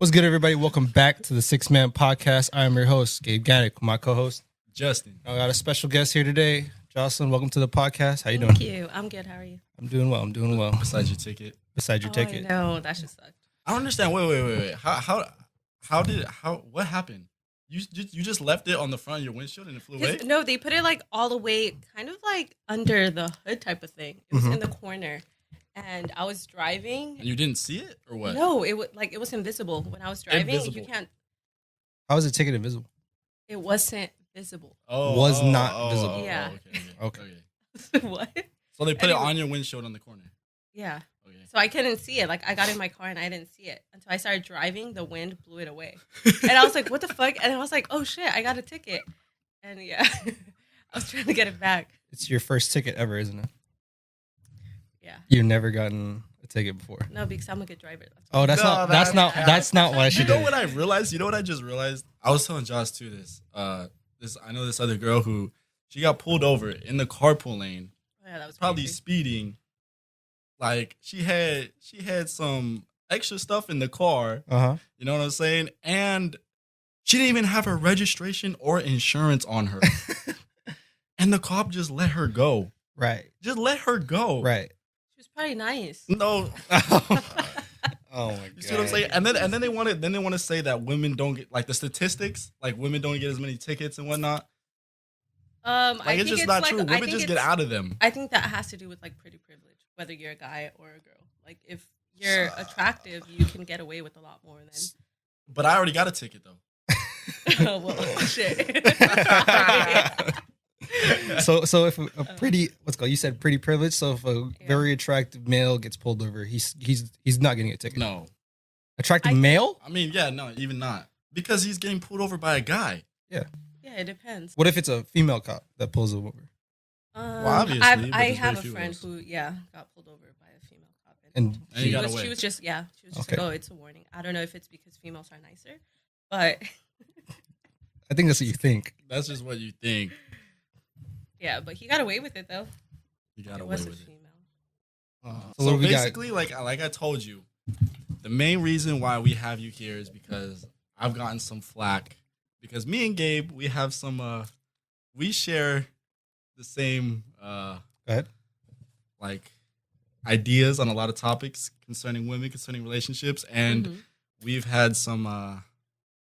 What's good, everybody? Welcome back to the Six Man Podcast. I am your host, Gabe Gannick, my co-host, Justin. I got a special guest here today. Jocelyn, welcome to the podcast. How you doing? Thank you. I'm good. How are you? I'm doing well. Besides your ticket. Besides your ticket. No, that just sucked. I don't understand. Wait. What happened? You just left it on the front of your windshield and it flew away? No, they put it like all the way, kind of like under the hood type of thing. It was in the corner, and I was driving. And you didn't see it or what? No, it was invisible when I was driving. Invisible. You can't. How was the ticket invisible? It wasn't visible. Was not visible. Yeah. Okay. What? So they put it on your windshield on the corner. Yeah. Okay. So I couldn't see it. Like I got in my car and I didn't see it until I started driving. The wind blew it away, and I was like, "What the fuck?" And I was like, "Oh shit, I got a ticket." And yeah, I was trying to get it back. It's your first ticket ever, isn't it? Yeah. You've never gotten a ticket before. No, because I'm a good driver. Oh, that's not why she You did. know what I realized? You know what I just realized? I was telling Josh too I know this other girl who she got pulled over in the carpool lane. Oh, yeah, that was Probably crazy. speeding. Like she had some extra stuff in the car. Uh-huh. You know what I'm saying? And she didn't even have her registration or insurance on her. And the cop just let her go. Right. Just let her go. Right. She was probably nice. No. Oh my god. You see what I'm saying? And then they want to say that women don't get, like, the statistics, like women don't get as many tickets and whatnot. I It's think just not like, true. I Women think just get out of them. I think that has to do with like pretty privilege, whether you're a guy or a girl. Like if you're attractive, you can get away with a lot more than. But I already got a ticket though. Oh well, shit. So if a pretty you said pretty privileged. So if a very attractive male gets pulled over, he's not getting a ticket. No. Attractive male? I mean, yeah, no, even not. Because he's getting pulled over by a guy. Yeah. Yeah, it depends. What if it's a female cop that pulls him over? Obviously, but I there's have a very few friend of who got pulled over by a female cop, And he got away. she was just Okay. like, oh, it's a warning. I don't know if it's because females are nicer, but I think that's what you think. That's just what you think. yeah, but he got away with it though. He got It away was a with it. female. So So what we got? basically, like I told you, the main reason why we have you here is because I've gotten some flack. Because me and Gabe, we have some, we share the same, Go ahead. like, ideas on a lot of topics concerning women, concerning relationships. And we've had some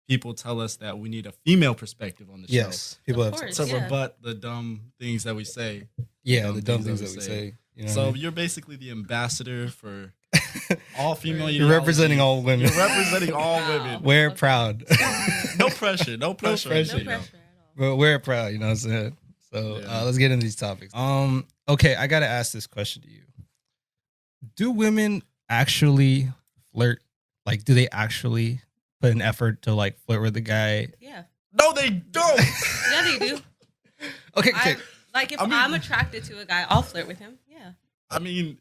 people tell us that we need a female perspective on the show. Yes, people Of have course. To Yeah. rebut the dumb things that we say. the dumb things that we say. You know So what I mean? you're basically the ambassador for all female. You're representing all women. You're representing all Wow. women. We're Okay. proud, No pressure. No pressure. pressure. No you know. pressure at all. but we're proud. You know what I'm saying? So Yeah. let's get into these topics. Okay, I gotta ask this question to you: do women actually flirt? Like, do they actually put an effort to like flirt with the guy? Yeah, No, they don't. yeah, they do. Okay, Like if I mean- I'm attracted to a guy, I'll flirt with him. Yeah. I mean,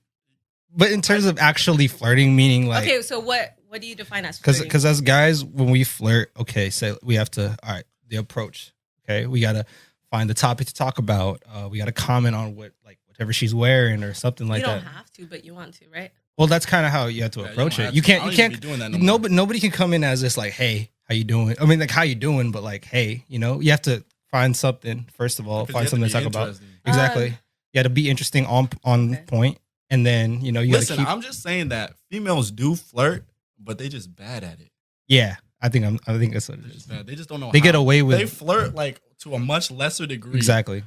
but in terms of actually flirting, meaning like, Okay, so what do you define as flirting? because as guys, when we flirt, okay, say we have to, all right, the approach. Okay, we gotta find the topic to talk about. We gotta comment on whatever she's wearing or something like you don't that. have to, but you want to, right? Well, that's kind of how you have to yeah, approach don't it. have You to. I can't. don't You even can't. be doing that no more. Nobody can come in as this like, hey, how you doing? I mean, like, how you doing? But like, hey, you know, you have to find something first of all. Because Find you something have to be talk about. interesting. Exactly. You got to be interesting on Okay. point, and then you know you got to Listen, keep. I'm just saying that females do flirt, but they just bad at it. Yeah, I think that's what it They're is. just bad. They just don't know. They how. get away with They flirt like to a much lesser degree. exactly.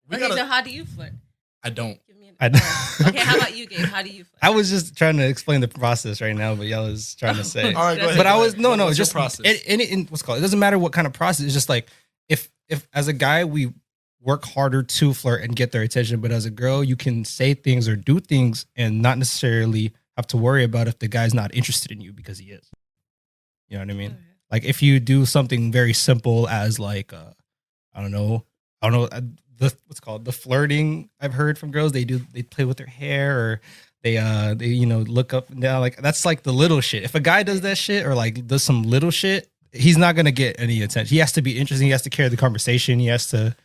We Okay, gotta, so how do you flirt? I don't. Give me an I- Okay, how about you, Gabe? How do you flirt? I was just trying to explain the process right now, but y'all was trying to say. All right, go ahead. But I was Go ahead. no, What's it's your just process. what's it called. It doesn't matter what kind of process. It's just like if as a guy we work harder to flirt and get their attention, but as a girl you can say things or do things and not necessarily have to worry about if the guy's not interested in you because he is. You know what I mean? Okay. Like if you do something very simple as like I don't know the what's it called the flirting I've heard from girls they play with their hair or they you know look up and down like that's like the little shit. If a guy does that shit or like does some little shit, he's not gonna get any attention. He has to be interesting. He has to carry the conversation. He has to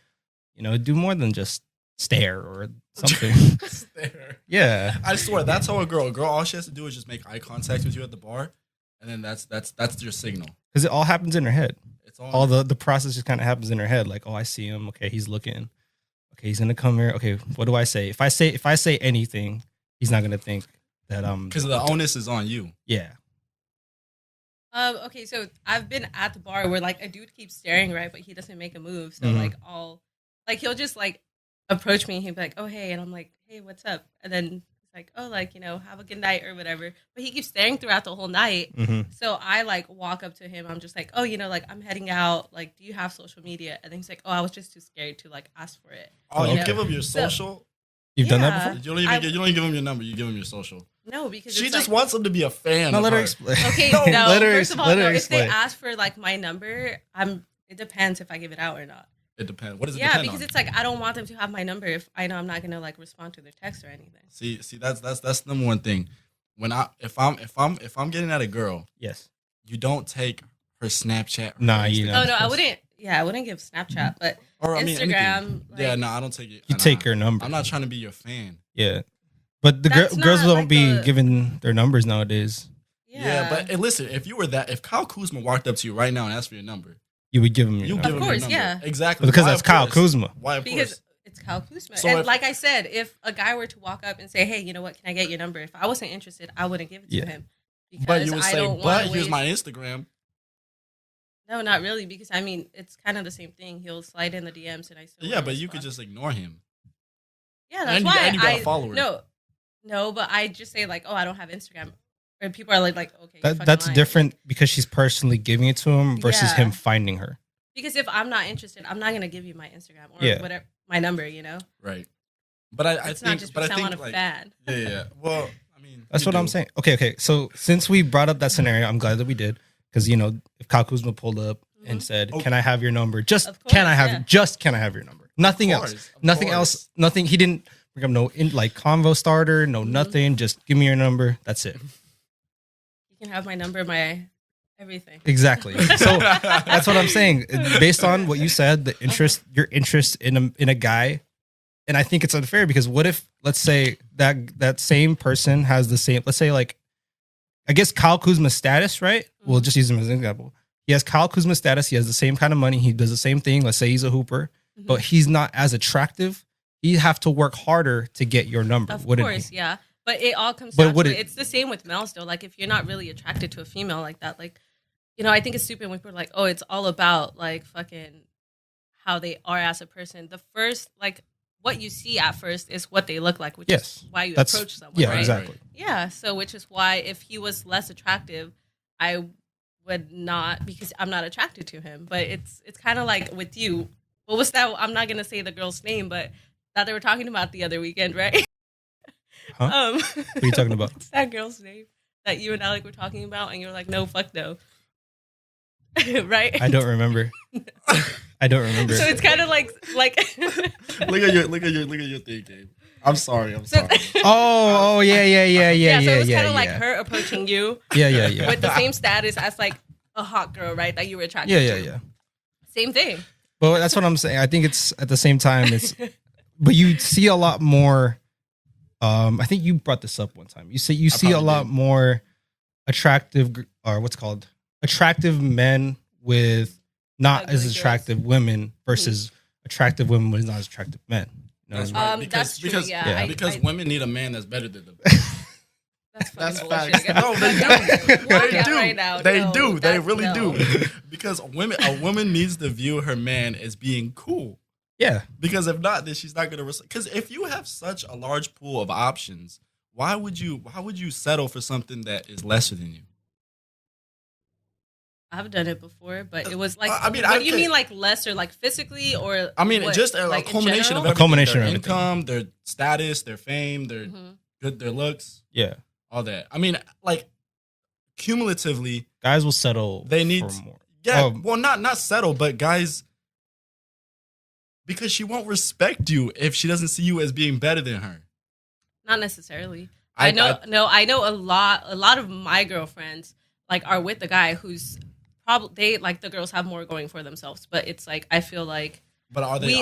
do more than just stare or something. Stare. Yeah. I swear, that's how a girl, all she has to do is just make eye contact with you at the bar. and then that's your signal. Because it all happens in her head. It's all the process just kind of happens in her head. Like, oh, I see him. Okay, he's looking. Okay, he's gonna come here. Okay, what do I say? If I say anything, he's not gonna think that because the onus is on you. Yeah. Okay, so I've been at the bar where like a dude keeps staring, right, but he doesn't make a move. So he'll just like approach me and he'll be like, oh hey, and I'm like, hey, what's up? And then he's like, oh, like, have a good night or whatever. But he keeps staring throughout the whole night. So I like walk up to him. I'm just like, oh, like I'm heading out. Like, do you have social media? And then he's like, oh, I was just too scared to like ask for it. Oh, you give him your social? You've done that before? You don't even give him your number. You give him your social. No, because she just wants him to be a fan. No, of let her her. explain. Okay, no. First of all, if they ask for like my number, it depends if I give it out or not. It depends. What does it depend depend because on? it's like I don't want them to have my number if I know I'm not gonna like respond to their text or anything. See, that's the number one thing. If I'm getting at a girl, yes, you don't take her Snapchat. Nah, Oh no, I wouldn't. Yeah, I wouldn't give Snapchat, but Instagram. I don't take it. You take her number. I'm not trying to be your fan. Yeah, but the girls don't be giving their numbers nowadays. Yeah, but listen, if Kyle Kuzma walked up to you right now and asked for your number, you would give him your number. Of course, yeah, exactly. Because that's Kyle Kuzma. Why? Because it's Kyle Kuzma. So and like I said, if a guy were to walk up and say, "Hey, you know what? Can I get your number?" If I wasn't interested, I wouldn't give it to him. Because but you would say, "But here's my Instagram." No, not really, because I mean it's kind of the same thing. He'll slide in the DMs, and I still but you could just ignore him. Yeah, that's why you got followers. No, but I just say like, oh, I don't have Instagram, or people are like, okay, that's different because she's personally giving it to him versus him finding her. Because if I'm not interested, I'm not gonna give you my Instagram or whatever my number, Right. But I it's think, not just because I want a fan. Yeah. Well, I mean, that's what I'm saying. Okay. So since we brought up that scenario, I'm glad that we did because if Kyle Kuzma pulled up and said, "Can I have your number?" Just can I have your number? Nothing else. Nothing else. Nothing. He didn't bring up no convo starter. No nothing. Just give me your number. That's it. You can have my number, my everything. Exactly. So that's what I'm saying. Based on what you said, your interest in a guy, and I think it's unfair because what if, let's say that same person has the same, let's say I guess Kyle Kuzma's status, right? We'll just use him as an example. He has Kyle Kuzma's status. He has the same kind of money. He does the same thing. Let's say he's a hooper, but he's not as attractive. You have to work harder to get your number. Of course, yeah. But it all comes down to it's the same with males though. Like if you're not really attracted to a female like that, I think it's stupid when people are like, oh, it's all about like fucking how they are as a person. The first, what you see at first is what they look like, which is why you approach someone. Yeah, right? Exactly. Yeah. So which is why if he was less attractive, I would not, because I'm not attracted to him. But it's kind of like with you. What was that? I'm not gonna say the girl's name, but that they were talking about the other weekend, right? Huh? What are you talking about? What's that girl's name that you and Alec were talking about? And you were like, no, fuck no. Right? I don't remember. So it's kind of like look at your thing, Gabe. I'm sorry. Oh, yeah. Yeah, so it was kind of like her approaching you. Yeah. With the same status as like a hot girl, right? That you were attracted to. Yeah. Same thing. But that's what I'm saying. I think it's at the same time. But you see a lot more. I think you brought this up one time. You see a lot more attractive, or what's called attractive men with not as attractive women versus attractive women with not as attractive men. That's right. That's true. Because women need a man that's better than them. That's facts. No, they do. They really do. Because a woman needs to view her man as being cool. Yeah. Because if not, then she's not going to. Because if you have such a large pool of options, why would you settle for something that is lesser than you? I've done it before, but it was like. What do you mean, like lesser, like physically, or? I mean, just a culmination of everything. A culmination their of income, their status, their fame, their their looks. Yeah. All that. I mean, like cumulatively, guys will settle. They need for more. Yeah. Well, not settle, but guys, because she won't respect you if she doesn't see you as being better than her. Not necessarily. I know a lot of my girlfriends are with the guy who's probably the girls have more going for themselves, but it's like I feel like. But are they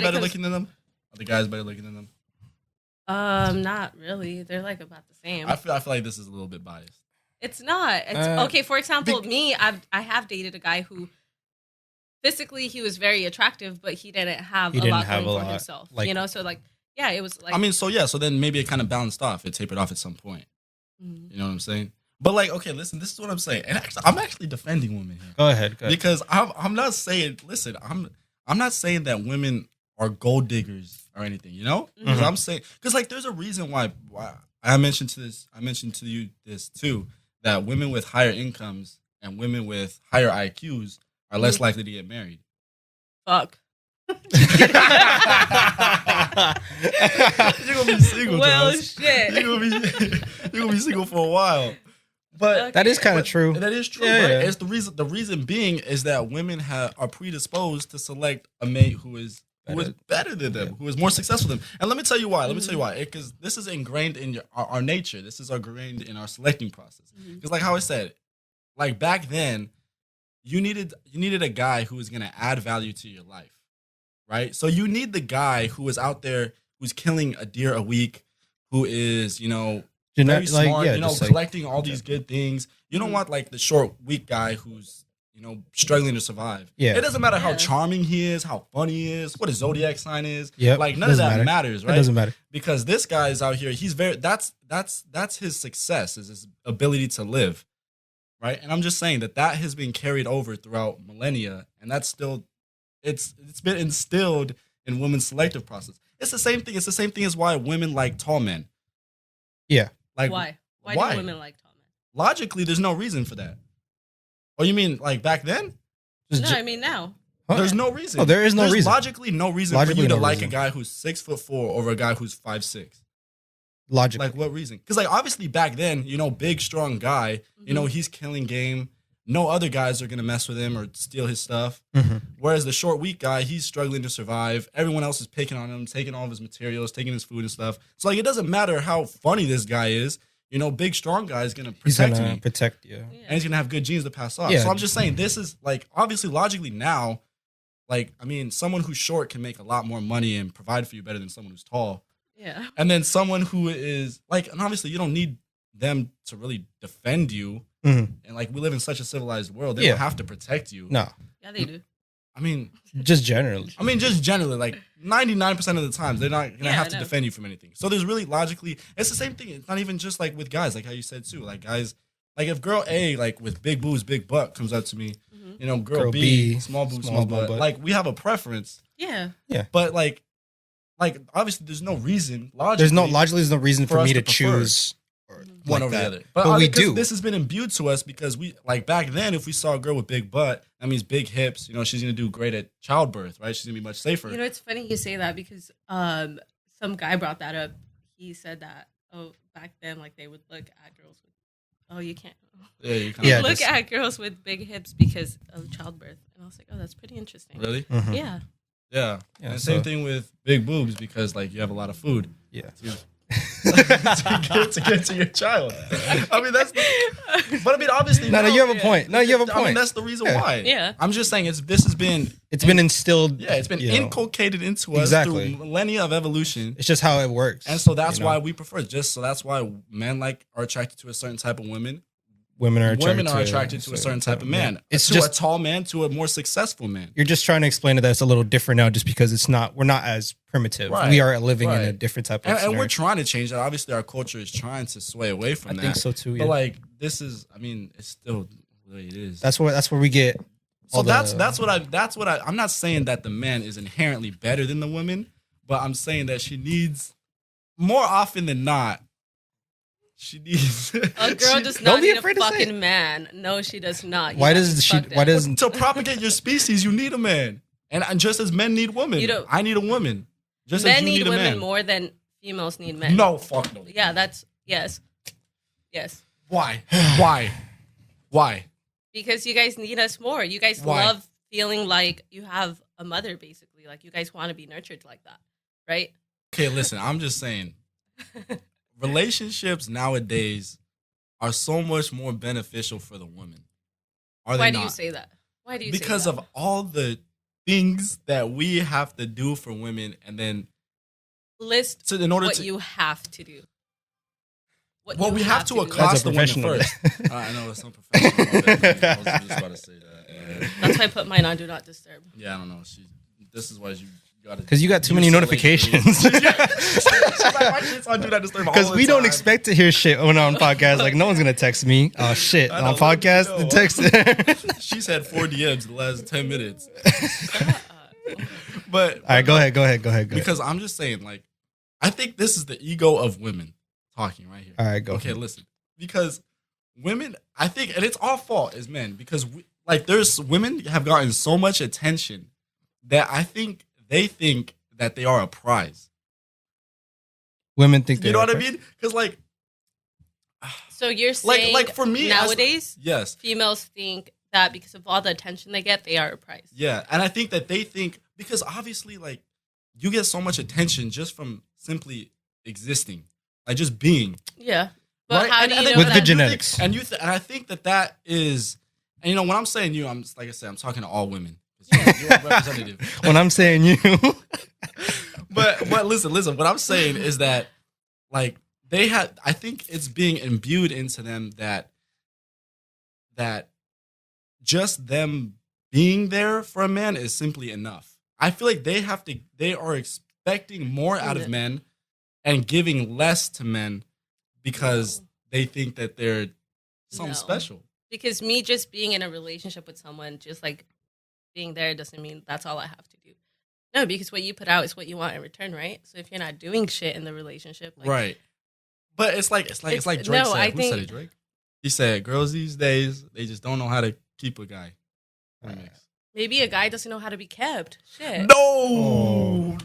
better looking than them? Are the guys better looking than them? Not really. They're about the same. I feel like this is a little bit biased. It's not. It's okay. For example, me, I have dated a guy who physically he was very attractive, but he didn't have a lot going for himself. Like, you know, so like, yeah, it was like. I mean, so yeah, so then maybe it kind of balanced off. It tapered off at some point. You know what I'm saying? But like, okay, listen, this is what I'm saying, and actually, I'm actually defending women here. Go ahead. Because I'm not saying. Listen, I'm not saying that women are gold diggers or anything. You know, because I'm saying because like there's a reason why I mentioned to you this too, that women with higher incomes and women with higher IQs are less likely to get married. Fuck. You're gonna be single, well, Josh. shit. You're gonna be single for a while. But Okay. That is kind of true. That is true, Yeah, right? yeah. It's the reason being is that women are predisposed to select a mate who is better than them, who is more successful than them. And let me tell you why. Because this is ingrained in our nature. This is ingrained in our selecting process. Because like how I said, like back then, you needed a guy who was gonna add value to your life. Right? So you need the guy who is out there who's killing a deer a week, who is, very smart, collecting all these good things. You don't want like the short, weak guy who's, struggling to survive. Yeah. It doesn't matter how charming he is, how funny he is, what his zodiac sign is. Yep. Like none of that matters, right? It doesn't matter. Because this guy is out here, he's that's his success, is his ability to live. Right? And I'm just saying that has been carried over throughout millennia, and that's still it's been instilled in women's selective process. It's the same thing. It's the same thing as why women like tall men. Yeah. Like why? Why do women like tall men? Logically, there's no reason for that. Oh, you mean like back then? No, I mean now. There's no reason. Oh, there is no reason. Logically, no reason for you to like a guy who's 6'4" over a guy who's 5'6". Logically. Like what reason? Because like obviously back then, big strong guy, he's killing game. No other guys are going to mess with him or steal his stuff. Whereas the short, weak guy, he's struggling to survive. Everyone else is picking on him, taking all of his materials, taking his food and stuff. So, like, it doesn't matter how funny this guy is. Big, strong guy is going to protect me. Protect you. And he's going to have good genes to pass off. Yeah. So, I'm just saying, this is, like, obviously, logically now, like, I mean, someone who's short can make a lot more money and provide for you better than someone who's tall. Yeah. And then someone who is, like, and obviously, you don't need them to really defend you. And like we live in such a civilized world, they don't have to protect you. No. Yeah, they do. I mean, just generally. Like 99% of the times, they're not gonna have to defend you from anything. So there's really logically, it's the same thing. It's not even just like with guys, like how you said too. Like guys, like if girl A, like with big boobs, big butt, comes up to me, girl B, small boobs, small butt. Like we have a preference. Yeah. Yeah. But like obviously, there's no reason. There's no reason for me to choose one over the other. But we do. This has been imbued to us because we, like back then, if we saw a girl with big butt, that means big hips, she's going to do great at childbirth, right? She's going to be much safer. It's funny you say that because some guy brought that up. He said that, back then, like they would look at girls with, you can't. Yeah, you can't. Look at girls with big hips because of childbirth. And I was like, that's pretty interesting. Really? Yeah. Yeah. And same thing with big boobs because, like, you have a lot of food. Yeah. to get to your child. I mean, but I mean, obviously, no, you have a point. No, you have a point. I mean, that's the reason why. Yeah. I'm just saying it's been instilled. Yeah, it's been inculcated into us through millennia of evolution. It's just how it works. And so that's why we prefer it. So that's why men are attracted to a certain type of women. Women are attracted to a certain type of man. It's to just a tall man, to a more successful man. You're just trying to explain it that it's a little different now, just because we're not as primitive. Right. We are living in a different type of and we're trying to change that. Obviously, our culture is trying to sway away from that. I think so too. Yeah. But like this is, I mean, it's still the way it is. That's where we get. So that's what I'm not saying that the man is inherently better than the woman, but I'm saying that she needs more often than not. She needs a girl does not need a fucking man. No, she does not. Why does to propagate your species? You need a man, and just as men need women, I need a woman. Just men as you need a women man. more than females need men. No, fuck no. Yeah, that's yes. Why? Because you guys need us more. You guys love feeling like you have a mother, basically. Like you guys want to be nurtured like that, right? Okay, listen. I'm just saying. Relationships nowadays are so much more beneficial for the women. Why do you say that? Why do you say that? Because of all the things that we have to do for women, and then list what you have to do. what Well, you we have to do. accost the women professional. first. I know it's unprofessional. I was just about to say that. That's why I put mine on Do Not Disturb. Yeah, I don't know. This is why you got to. Because you got too many notifications. She's like, my shit's on Do Not Disturb all Because the we don't time. expect to hear shit when on podcasts. Like, no one's going to text me. Oh, shit. I know, On podcast, let me know. the text. She's had 4 DMs in the last 10 minutes. But All right, go ahead. Because I'm just saying, like, I think this is the ego of women talking right here. All right, go. Okay, listen. Because women, I think, and it's our fault as men, because there's women have gotten so much attention that I think they think that they are a prize. Women think You know what I mean? Because So you're saying like for me nowadays, yes, females think that because of all the attention they get, they are a prize. yeah, and I think that they think because obviously like you get so much attention just from simply existing, like just being. Yeah. But Right? how And do you then- know With that? the genetics. And and I think that is, and you know when I'm saying you, I'm like I said, I'm talking to all women. You're a representative. When I'm saying you. But listen, what I'm saying is that like I think it's being imbued into them that just them being there for a man is simply enough. I feel like they are expecting more out of men and giving less to men because they think that they're something No. special. Because me just being in a relationship with someone, just like being there, doesn't mean that's all I have to do. No, because what you put out is what you want in return, right? So if you're not doing shit in the relationship, like, Right. But it's like Drake no, said. I Who think- said it, Drake? He said, girls these days, they just don't know how to keep a guy. Remix. maybe a guy doesn't know how to be kept. Shit. No.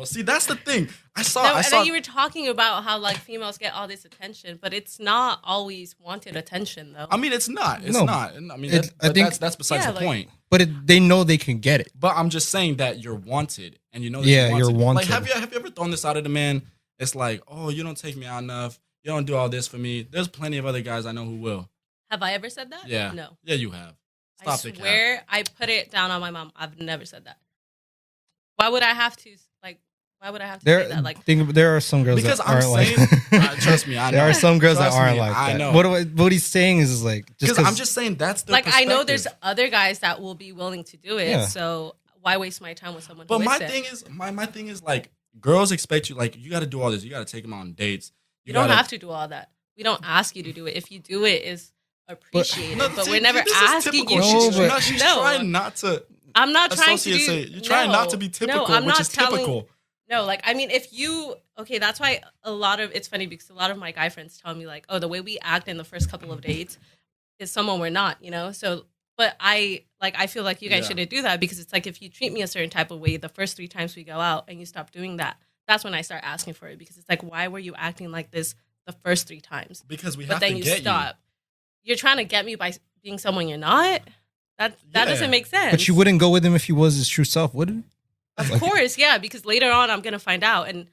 See, that's the thing. I saw. And then you were talking about how like females get all this attention, but it's not always wanted attention, though. I mean, it's not. It's No. not. I mean, I think- that's besides Yeah, the like- point. But they know they can get it. But I'm just saying that you're wanted, and you know that Yeah, you're wanted. Like, have you ever thrown this out at a man? It's like, oh, you don't take me out enough. You don't do all this for me. There's plenty of other guys I know who will. Have I ever said that? Yeah. No. Yeah, you have. I Stop the cap. swear I put it down on my mom. I've never said that. Why would I have to say that? Like, There are some girls Because that I'm aren't saying, like. trust me, I know. There are some girls that Trust aren't me, like I that. know. What he's saying is like just Because I'm just saying that's their like I know perspective. there's other guys that will be willing to do it. Yeah. So why waste my time with someone? But who my isn't? thing is, my thing is like girls expect you, like you got to do all this. You got to take them on dates. You don't have to do all that. We don't ask you to do it. If you do it, is appreciated. But see, we're never this is asking typical. you. No, She's, but- she's No. trying not to. I'm not trying to Associates do. say you're trying not to be typical, I'm which not is telling- typical. No, like, I mean, if you, okay, that's why it's funny because a lot of my guy friends tell me, like, oh, the way we act in the first couple of dates is someone we're not, you know? So, but I feel like you guys Yeah. shouldn't do that because it's like if you treat me a certain type of way the first 3 times we go out and you stop doing that, that's when I start asking for it because it's like, why were you acting like this the first 3 times? Because we But have then to you get stop. You're trying to get me by being someone you're not? That Yeah. doesn't make sense. But you wouldn't go with him if he was his true self, would it? Of course, yeah, because later on I'm gonna find out, and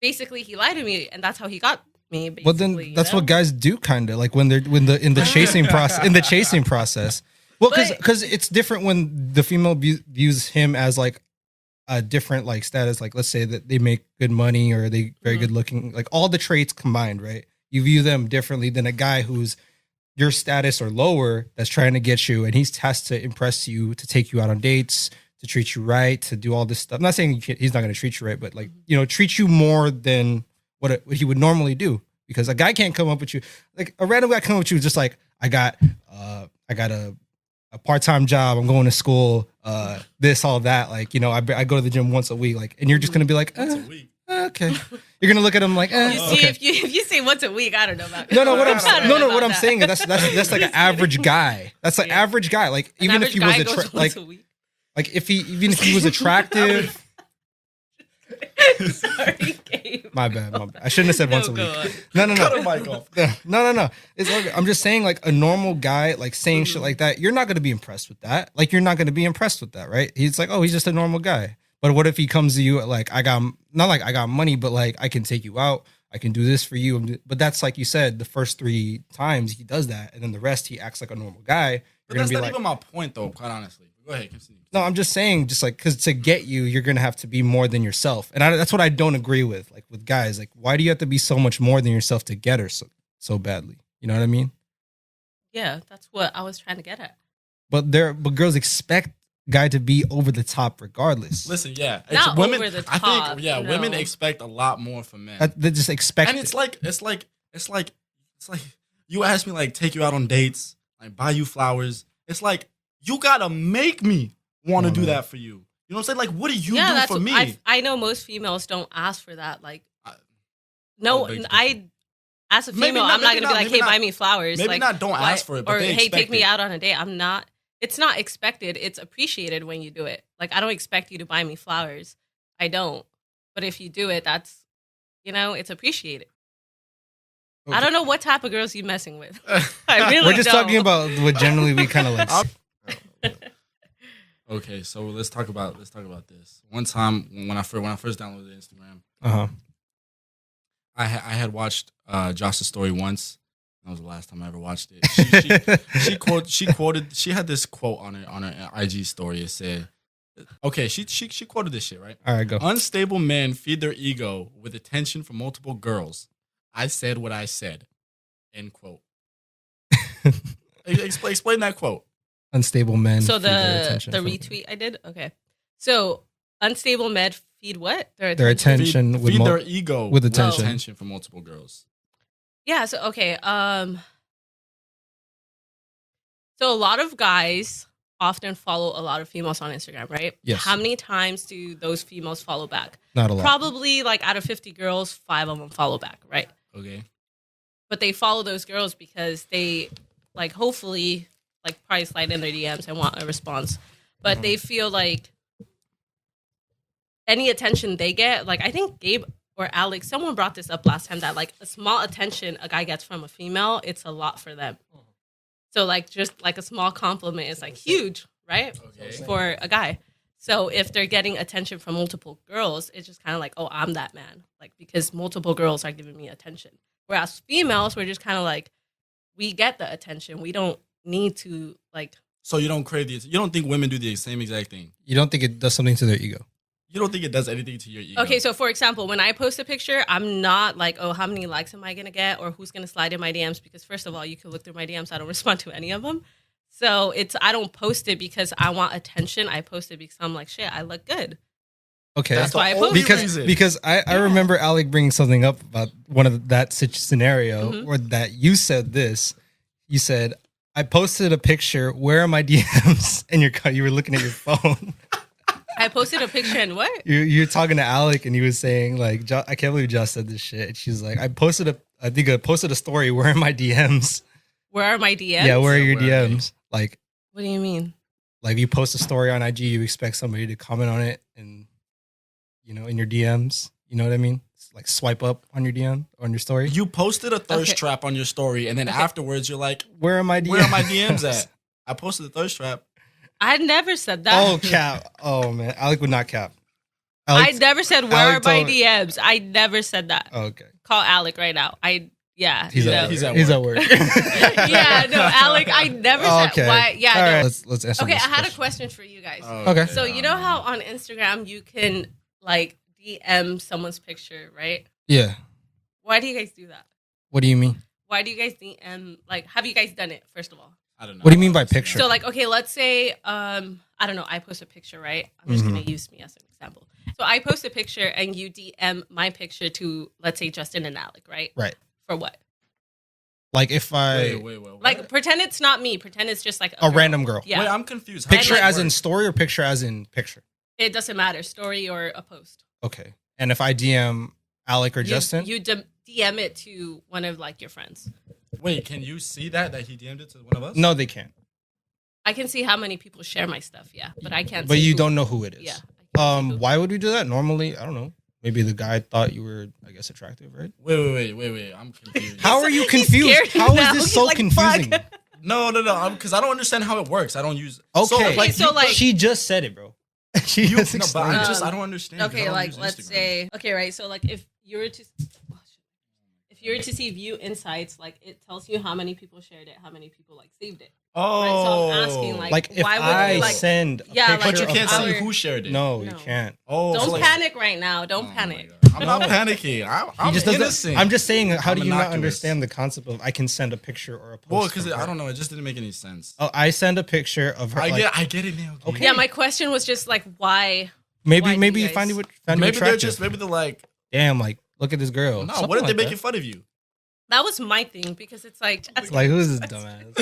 basically he lied to me, and that's how he got me. Basically, Well, then that's what guys do, kind of like when they're in the chasing process. In the chasing process, well, But- because it's different when the female views him as like a different like status. Like let's say that they make good money or they very Mhm. good looking, like all the traits combined, right? You view them differently than a guy who's your status or lower that's trying to get you, and has to impress you, to take you out on dates, to treat you right, to do all this stuff. I'm not saying he's not going to treat you right, but like, you know, treat you more than what he would normally do. Because a guy can't come up with you, like a random guy come up with you just like, I got a part-time job, I'm going to school, this, all that. Like, you know, I go to the gym once a week, like, and you're just going to be like, Once a week. okay. You're going to look at him like, You see, okay. if you say once a week, I don't know about No, what I don't know what about I'm that. saying is that's like an average guy. That's like Yeah. average guy. Like An even if average he was guy goes once a week. like if he was attractive. Sorry, Gabe. My bad. I shouldn't have said once a No, week. go on. No. Cut her mic off. No. It's okay. I'm just saying, like a normal guy, like saying shit like that, you're not going to be impressed with that. Like you're not going to be impressed with that, right? He's like, oh, he's just a normal guy. But what if he comes to you like, I got money, but like I can take you out, I can do this for you. But that's like you said, the first 3 times he does that, and then the rest he acts like a normal guy. But You're that's gonna not be like, even my point, though. Quite honestly, Go ahead, continue. No, I'm just saying, just like, because to get you, you're gonna have to be more than yourself, and that's what I don't agree with. Like with guys, like, why do you have to be so much more than yourself to get her so badly? You know what I mean? Yeah, that's what I was trying to get at. But girls expect guy to be over the top regardless. Listen, yeah, Not women. over the I top, think, yeah, no. women expect a lot more from men, They just expect and it. it's like you ask me like take you out on dates, like buy you flowers. It's like you gotta make me want to do that for you. You know what I'm saying? Like, what do you do for me? I know most females don't ask for that. Like, Oh, as a Maybe female, not, I'm not maybe gonna be not, like, maybe hey, not. buy me flowers. Maybe like, not. Don't ask for it, but or they hey, expect take me it. out on a date. I'm not. It's not expected. It's appreciated when you do it. Like, I don't expect you to buy me flowers. I don't. But if you do it, that's, it's appreciated. Okay. I don't know what type of girls you messing with. I really We're just don't. talking about what generally we kind of like. Okay, so let's talk about this. One time when I first downloaded Instagram, Uh-huh. I had watched Josh's story once. That was the last time I ever watched it. She had this quote on her IG story. It said, okay, she quoted this shit, right? All right, go. Unstable men feed their ego with attention from multiple girls. I said what I said. End quote. Explain that quote. Unstable men. So feed their the attention from- retweet I did? Okay. So unstable men feed what? Their attention with Feed their ego with attention. attention from multiple girls. Yeah, so okay. So a lot of guys often follow a lot of females on Instagram, right? Yes. How many times do those females follow back? Not a lot. Probably like out of 50 girls, 5 of them follow back, right? Okay. But they follow those girls because they like hopefully like probably slide in their DMs and want a response. But they feel like any attention they get, like I think Gabe or Alex, someone brought this up last time that like a small attention a guy gets from a female, it's a lot for them. So like just like a small compliment is like huge, right? Okay. For a guy. So if they're getting attention from multiple girls, it's just kind of like, oh, I'm that man. Like because multiple girls are giving me attention. Whereas females, we're just kind of like, we get the attention. We don't need to like. So you don't crave you don't think women do the same exact thing? You don't think it does something to their ego? You don't think it does anything to your ego? Okay, so for example, when I post a picture, I'm not like, oh, how many likes am I going to get or who's going to slide in my DMs? Because first of all, you can look through my DMs. I don't respond to any of them. So I don't post it because I want attention. I post it because I'm like, shit, I look good. Okay. That's why I post it. Because I remember Alec bringing something up about one of that scenario where that you said this. You said, I posted a picture. Where are my DMs? And you were looking at your phone. I posted a picture and what? You're talking to Alec and he was saying like, I can't believe Josh said this shit. And she's like, I posted a story. Where are my DMs? Where are my DMs? Yeah, where are your DMs? Like, what do you mean? Like you post a story on IG, you expect somebody to comment on it and, in your DMs, you know what I mean? Like swipe up on your DM, on your story. You posted a thirst trap on your story and then afterwards you're like, where are my DMs? Where are my DMs at? I posted a thirst trap. I never said that. Oh, cap. Oh, man. Alec would not cap. I never said, where are my DMs? I never said that. Oh, okay. Call Alec right now. He's at work. Yeah, no, Alec, I never said why. Yeah, all no. Right, let's answer Okay, this I had question. a question for you guys. Okay. So you know how on Instagram you can like DM someone's picture, right? Yeah. Why do you guys do that? What do you mean? Why do you guys DM, like, have you guys done it, first of all? I don't know. What do you mean by picture? So, like, okay, let's say, I don't know, I post a picture, right? I'm just going to use me as an example. So, I post a picture and you DM my picture to, let's say, Justin and Alec, right? Right. For what? Like if I... Wait. Like, pretend it's not me. Pretend it's just like a random girl. Yeah. Wait, I'm confused. Picture as in story or picture as in picture? It doesn't matter, story or a post. Okay. And if I DM Alec or Justin? You DM it to one of, like, your friends. Wait, can you see that he DM'd it to one of us? No, they can't. I can see how many people share my stuff, yeah. But I can't But see you who. don't know who it is. Yeah. Why would we do that? Normally, I don't know. Maybe the guy thought you were, I guess, attractive, right? Wait. I'm confused. How are you He's confused? scared How is now. this He's so like, confusing? fuck. No, because I don't understand how it works. I don't use. Okay. So, like- she just said it, bro. She just No, but explained it. I don't understand. Okay, I don't like use let's Instagram. say, okay, right. So like if you were to you were to see view insights, like it tells you how many people shared it, how many people like saved it. Oh, Right, so I'm asking, like, if why would I you, like- send a Yeah, like, picture but you of can't our- see who shared it. No, you No. can't. Oh, Don't so like- panic right now. Oh Don't my panic. God. I'm not panicking. I'm He just doesn't. innocent. I'm just saying, how I'm do you not innocuous. understand the concept of I can send a picture or a post? well, because from I her? don't know. It just didn't make any sense. Oh, I send a picture of her. I like, get it now. Okay. Yeah, my question was just like, why? maybe why do maybe you you find guys- it Maybe they're like, damn, like look at this girl. no. Something What if like they're that. making fun of you? That was my thing because it's like, that's- Like who's this dumbass?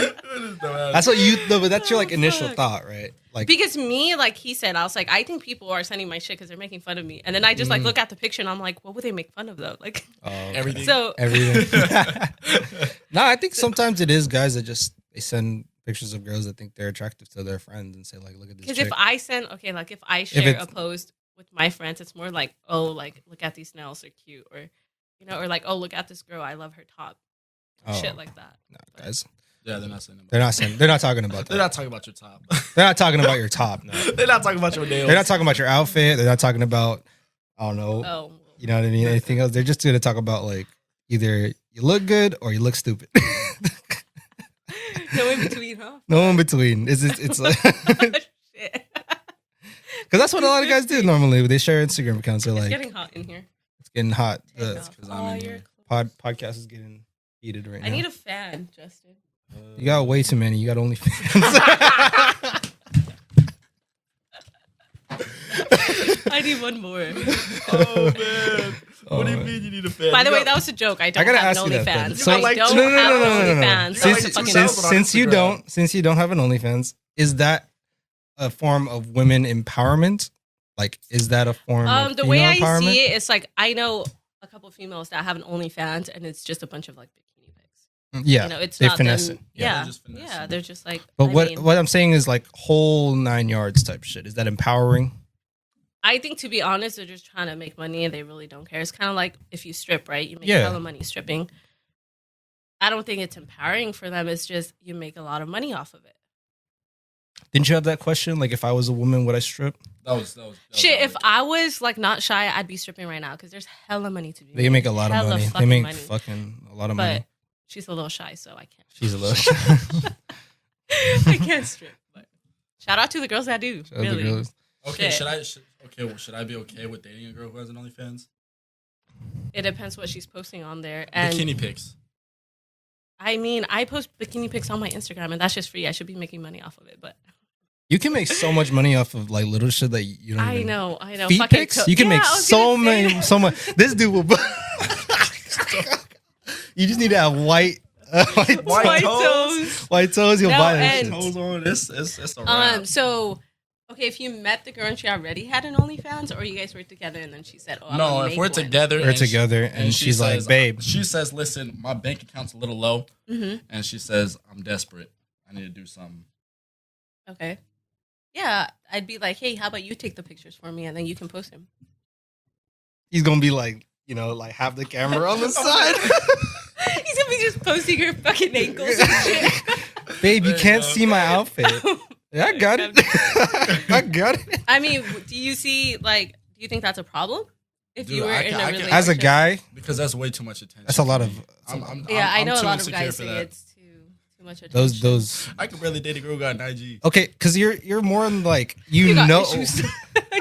That's what you. But that's your like Oh, initial fuck. thought, right? Like because me, like he said, I was like, I think people are sending my shit because they're making fun of me, and then I just like look at the picture and I'm like, what would they make fun of though? Like, oh, okay. Everything. so Everything. No, I think sometimes it is guys that just they send pictures of girls that think they're attractive to their friends and say like, look at this. because Chick. if I send, okay, like if I share it's- a post with my friends, it's more like, oh, like look at these nails, they're cute, or you know, or like, oh, look at this girl, I love her top, Oh, shit like that. no, guys, Yeah, they're not saying that. they're not saying. They're not talking about They're that. not talking about your top. They're not talking about your top. No, They're not talking about your nails. they're not talking about your outfit. They're not talking about. I don't know. Oh, You know what I mean? Anything else? They're just going to talk about like either you look good or you look stupid. no in between, huh? No in between. It's like because Shit. that's what a lot of guys do normally. They share Instagram accounts. They're It's like, getting hot in here. it's getting hot. Take The off 'cause I'm all in your here. clothes. podcast is getting heated right now. I need a fan, Justin. You got way too many. You got OnlyFans. I need one more. Oh man. What do you Oh. mean you need a fan? By the You way, got- that was a joke. I don't gotta have ask an you that then. OnlyFans. So, I like, don't no, have no, an no, no. OnlyFans. You got, So like, it's a two fucking channels joke. on since you Instagram. don't have an OnlyFans, is that a form of women empowerment? Like, is that a form of The way female I empowerment? see it, it's like I know a couple of females that have an OnlyFans, and it's just a bunch of like bikini pics. Yeah, You know, it's they not finesse them. it. Yeah, Yeah, they're just finessing. yeah, they're just like. But I what mean, what I'm saying is like whole 9 yards type shit. Is that empowering? I think, to be honest, they're just trying to make money, and they really don't care. It's kind of like if you strip, right? You make Yeah. hella money stripping. I don't think it's empowering for them. It's just you make a lot of money off of it. Didn't you have that question? Like, if I was a woman, would I strip? That was Shit, if outrageous. I was like not shy, I'd be stripping right now because there's hella money to be. They make a lot of Hella money. They fucking make money. fucking a lot of But money. she's a little shy, so I can't. She's a little. I can't strip. But shout out to the girls that do. Shout out to Really. girls. Okay, Shit. should I be okay with dating a girl who has an OnlyFans? It depends what she's posting on there. And Bikini pics. I mean, I post bikini pics on my Instagram, and that's just free. I should be making money off of it, but You can make so much money off of like little shit that you don't. I even... know. Feet Fucking pics. You can make I was so gonna say many, that. so much. This dude will. You just need to have white White toes. toes. white toes. You'll No, buy that and- shit. Toes on. It's a wrap. So, okay, if you met the girl and she already had an OnlyFans, or you guys were together and then she said, "Oh, I'm No, gonna if make we're one." together, We're and she- together, and she she's like, says- "Babe." She says, "Listen, my bank account's a little low," Mhm. and she says, "I'm desperate. I need to do something." Okay. Yeah, I'd be like, "Hey, how about you take the pictures for me and then you can post them." He's gonna be like, you know, like have the camera on the side. He's gonna be just posting her fucking ankles and shit. Babe, you There you can't go. see my outfit. Yeah, I got it. I got it. I mean, do you see like? Do you think that's a problem? If Dude, you were I in can- a I can- relationship, As a guy, Because that's way too much attention. that's a lot for of me. I'm I know a too lot of insecure guys for say that. it's too much attention. those. I could barely date a girl who got an IG. Okay, because you're more than like You got know, issues.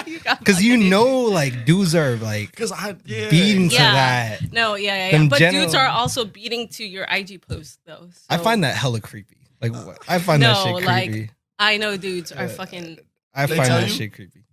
You got because you fucking know like dudes are like Because I beating to Yeah. that. No, yeah. Them But general- dudes are also beating to your IG posts, though. I so- find that hella creepy. Like I find that No, shit like, creepy. I know dudes are fucking. I They find tell that you? shit creepy.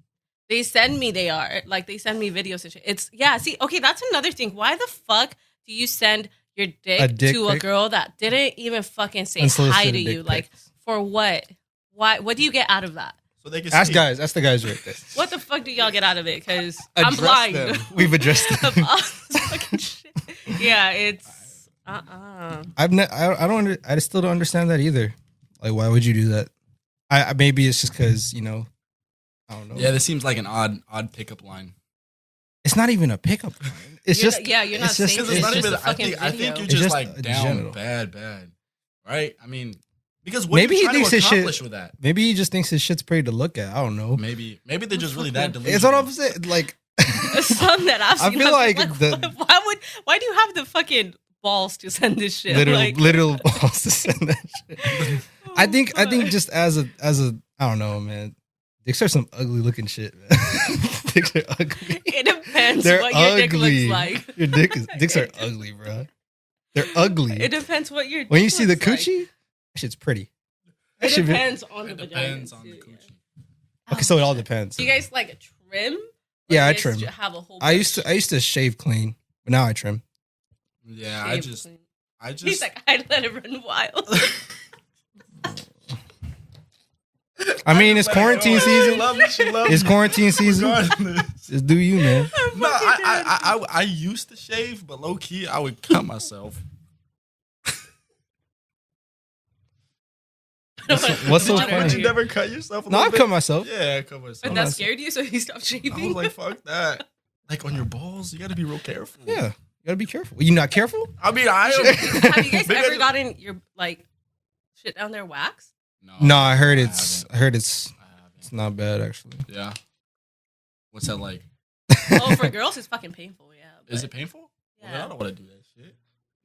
They send me. They are like they send me videos and shit. It's See, okay, that's another thing. Why the fuck do you send your A dick dick to a pic? girl that didn't even fucking say Unsolicited hi to dick you? Like pics. for what? Why? What do you get out of that? So they can That's see. guys. That's the guys right there. What the fuck do y'all get out of it? Because I'm Address blind. them. We've addressed Of them. all this fucking shit. Yeah, it's I don't. I still don't understand that either. Like, why would you do that? Maybe it's just because you know. I don't know. Yeah, this seems like an odd pickup line. It's not even a pickup line. It's You're just not- yeah, you're not it's just, saying Because it's not just even. a fucking I think video. you're It's just just like a down general. bad, right? I mean, because what Maybe are you he trying thinks to his shit- accomplish with that? maybe he just thinks his shit's pretty to look at. I don't know. Maybe they're just really that delusional. It's what I'm saying. Like, some that I've I seen. feel I'm like the- why do you have the fucking balls to send this shit. Literal balls to send that shit. I think just as a I don't know, man. Dicks are some ugly looking shit, man. Dicks are ugly. It depends They're what your dick ugly. looks like. Your dicks are ugly, bro. They're ugly. It depends what your dick When you see the looks like. coochie, that shit's pretty. It shit be- depends on the It vagina. depends on the too, coochie. yeah. Okay, so it all depends. Do you guys like trim? Or Yeah, I you guys trim. Have a whole I used to shave clean, but now I trim. Yeah, I just He's like, I'd let it run wild. I mean, it's quarantine season. She loves It's me. quarantine season. Regardless. Just do you, man. No, I used to shave, but low key I would cut myself. What's so Water funny? Would you here. never cut yourself? A No, little I've bit? cut myself. Yeah, I cut myself. But that scared you, so you stopped shaving. I was like, fuck that. Like on your balls, you got to be real careful. Yeah, you gotta be careful. You not careful? I mean, I am. Have you guys Maybe I ever just- gotten your like shit down there waxed? No, I heard haven't. it's I haven't. it's not bad actually. Yeah. What's that like? Oh, for girls, it's fucking painful. Yeah. Is but- it painful? Well, Yeah. I don't want to do that shit.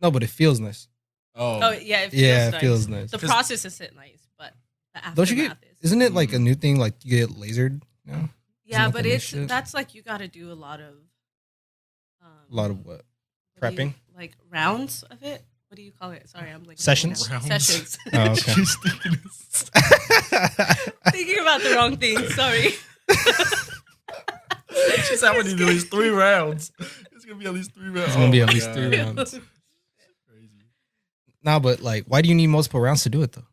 No, but it feels nice. Oh yeah. It feels Yeah, nice. it feels nice. The process isn't nice, but the aftermath Don't you get? is. Isn't it like a new thing? Like you get lasered now? Yeah, Isn't but that the it's shit? that's like you got to do a lot of. A lot of what? what do you- Prepping? like rounds of it. What do you call it? Sorry, I'm like Sessions? Rounds. Sessions. Oh, okay. She's thinking Thinking about the wrong thing. Sorry. She's having to do at least 3 rounds. It's gonna be at least 3 rounds. It's gonna be Oh at my least God. 3 rounds. Crazy. No, but like, why do you need multiple rounds to do it though?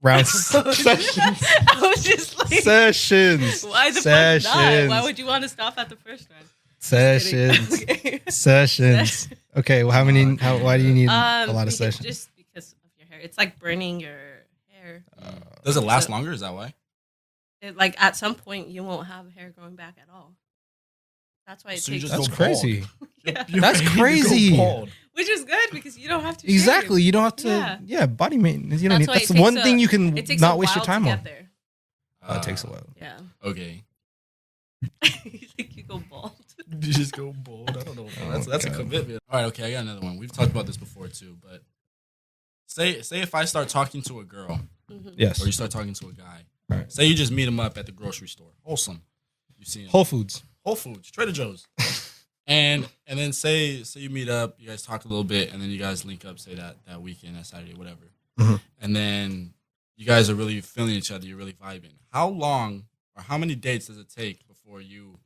Rounds. I was just like, Sessions. why the fuck not? Why Sessions. would you want to stop at the first round? Sessions. Okay. Sessions. Okay, well, why do you need a lot of because- sessions? Just because of your hair. It's like burning your hair. Does it last So- longer? Is that why? Like at some point, you won't have hair growing back at all. That's why it So you takes. just That's go crazy. Yeah. That's crazy. Which is good because you don't have to. Exactly. shave. You don't have to. Yeah, body maintenance. You don't That's need. why That's it takes one a- thing you can It takes not a waste your while time to on. get there. Oh, it takes a while. Yeah. Okay. You think you go bald? You just go bold. I don't know. Oh, That's a God. commitment. All right. Okay. I got another one. We've talked about this before too, but say if I start talking to a girl Mhm. Yes. or you start talking to a guy, Right. say you just meet him up at the grocery store. Wholesome. You see him. Whole Foods. Whole Foods, Trader Joe's. and then say you meet up, you guys talk a little bit, and then you guys link up, say that weekend, that Saturday, whatever. Mhm. And then you guys are really feeling each other, you're really vibing. How long or how many dates does it take before you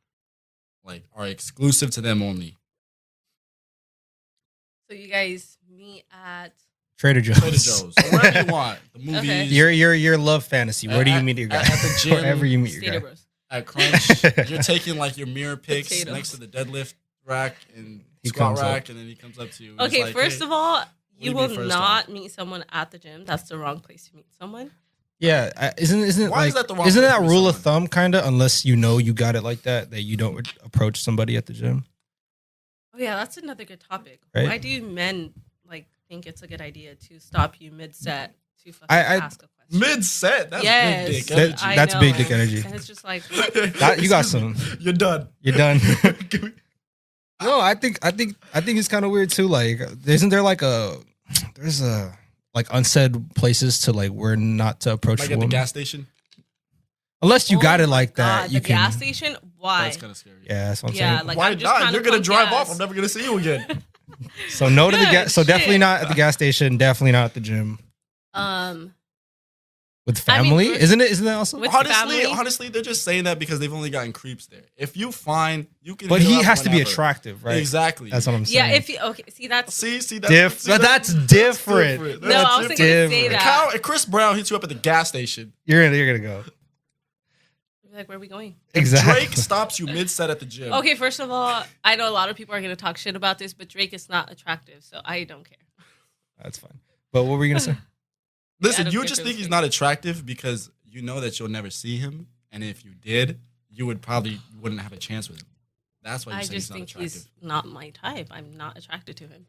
like are exclusive to them only? So you guys meet at. Trader Joe's. Trader Joe's, or wherever you want. The movies. Okay. Your love fantasy. Where do you At- meet your guy? at the gym, Wherever you meet your Stater guy. Bros. At Crunch, you're taking like your mirror pics Potatoes. next to the deadlift rack and He squat comes up. rack, and then he comes up to you. and Okay, he's like, first hey, of all, you you will meet first not meet someone at the gym. That's the wrong place to meet someone. Yeah, isn't it Why like is that the wrong isn't place that to meet rule of someone? thumb kind of unless you know you got it like that you don't approach somebody at the gym? Oh yeah, that's another good topic. Right? Why do men like think it's a good idea to stop you mid set to fucking I- ask a question? mid set. That's Yes, big dick That- energy. I that's know. big dick energy. And it's just like That- you got Excuse me. some. You're done. You're done. Give me- No, I think it's kind of weird too. Like, isn't there like there's like unsaid places to like where not to approach like a at the woman gas station. unless you oh got it my like that. God, You the can. gas station. Why? That's kind of scary. Yeah, that's what I'm Yeah, saying. like Why I'm just not? kind You're of gonna drive confused. off. I'm never gonna see you again. So no to the Good gas. So definitely shit. not at the gas station. Definitely not at the gym with I mean, family. first- Isn't that also? With honestly, family? they're just saying that because they've only gotten creeps there. If you find you can, But hit he up has to be whenever. attractive, right? Exactly. That's what I'm saying. Yeah, if you okay, see that's See, That's different. no, I wasn't gonna say different. that. If Chris Brown hits you up at the gas station, You're gonna go. Like, where are we going? Exactly. Drake stops you mid set at the gym. Okay, first of all, I know a lot of people are gonna talk shit about this, but Drake is not attractive, so I don't care. That's fine. But what were you gonna say? Listen, I don't you care just if think it's he's fake. not attractive because you know that you'll never see him, and if you did, you wouldn't have a chance with him. That's why you I say just he's not think attractive. he's not my type. I'm not attracted to him.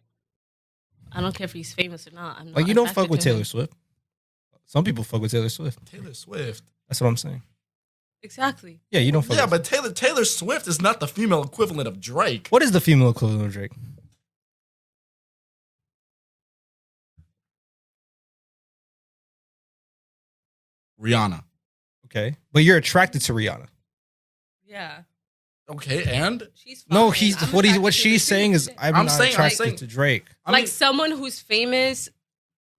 I don't care if he's famous or not. I'm not Like you don't attracted fuck with to him. Taylor Swift. Some people fuck with Taylor Swift. Taylor Swift. That's what I'm saying. Exactly. Yeah, you don't fuck. Yeah, with but Taylor Swift is not the female equivalent of Drake. what is the female equivalent of Drake? Rihanna. Okay, but you're attracted to Rihanna. Yeah. Okay, and She's fine. No, I'm what attracted to she's her saying too. is I'm not saying, attracted to Drake. I like mean, someone who's famous.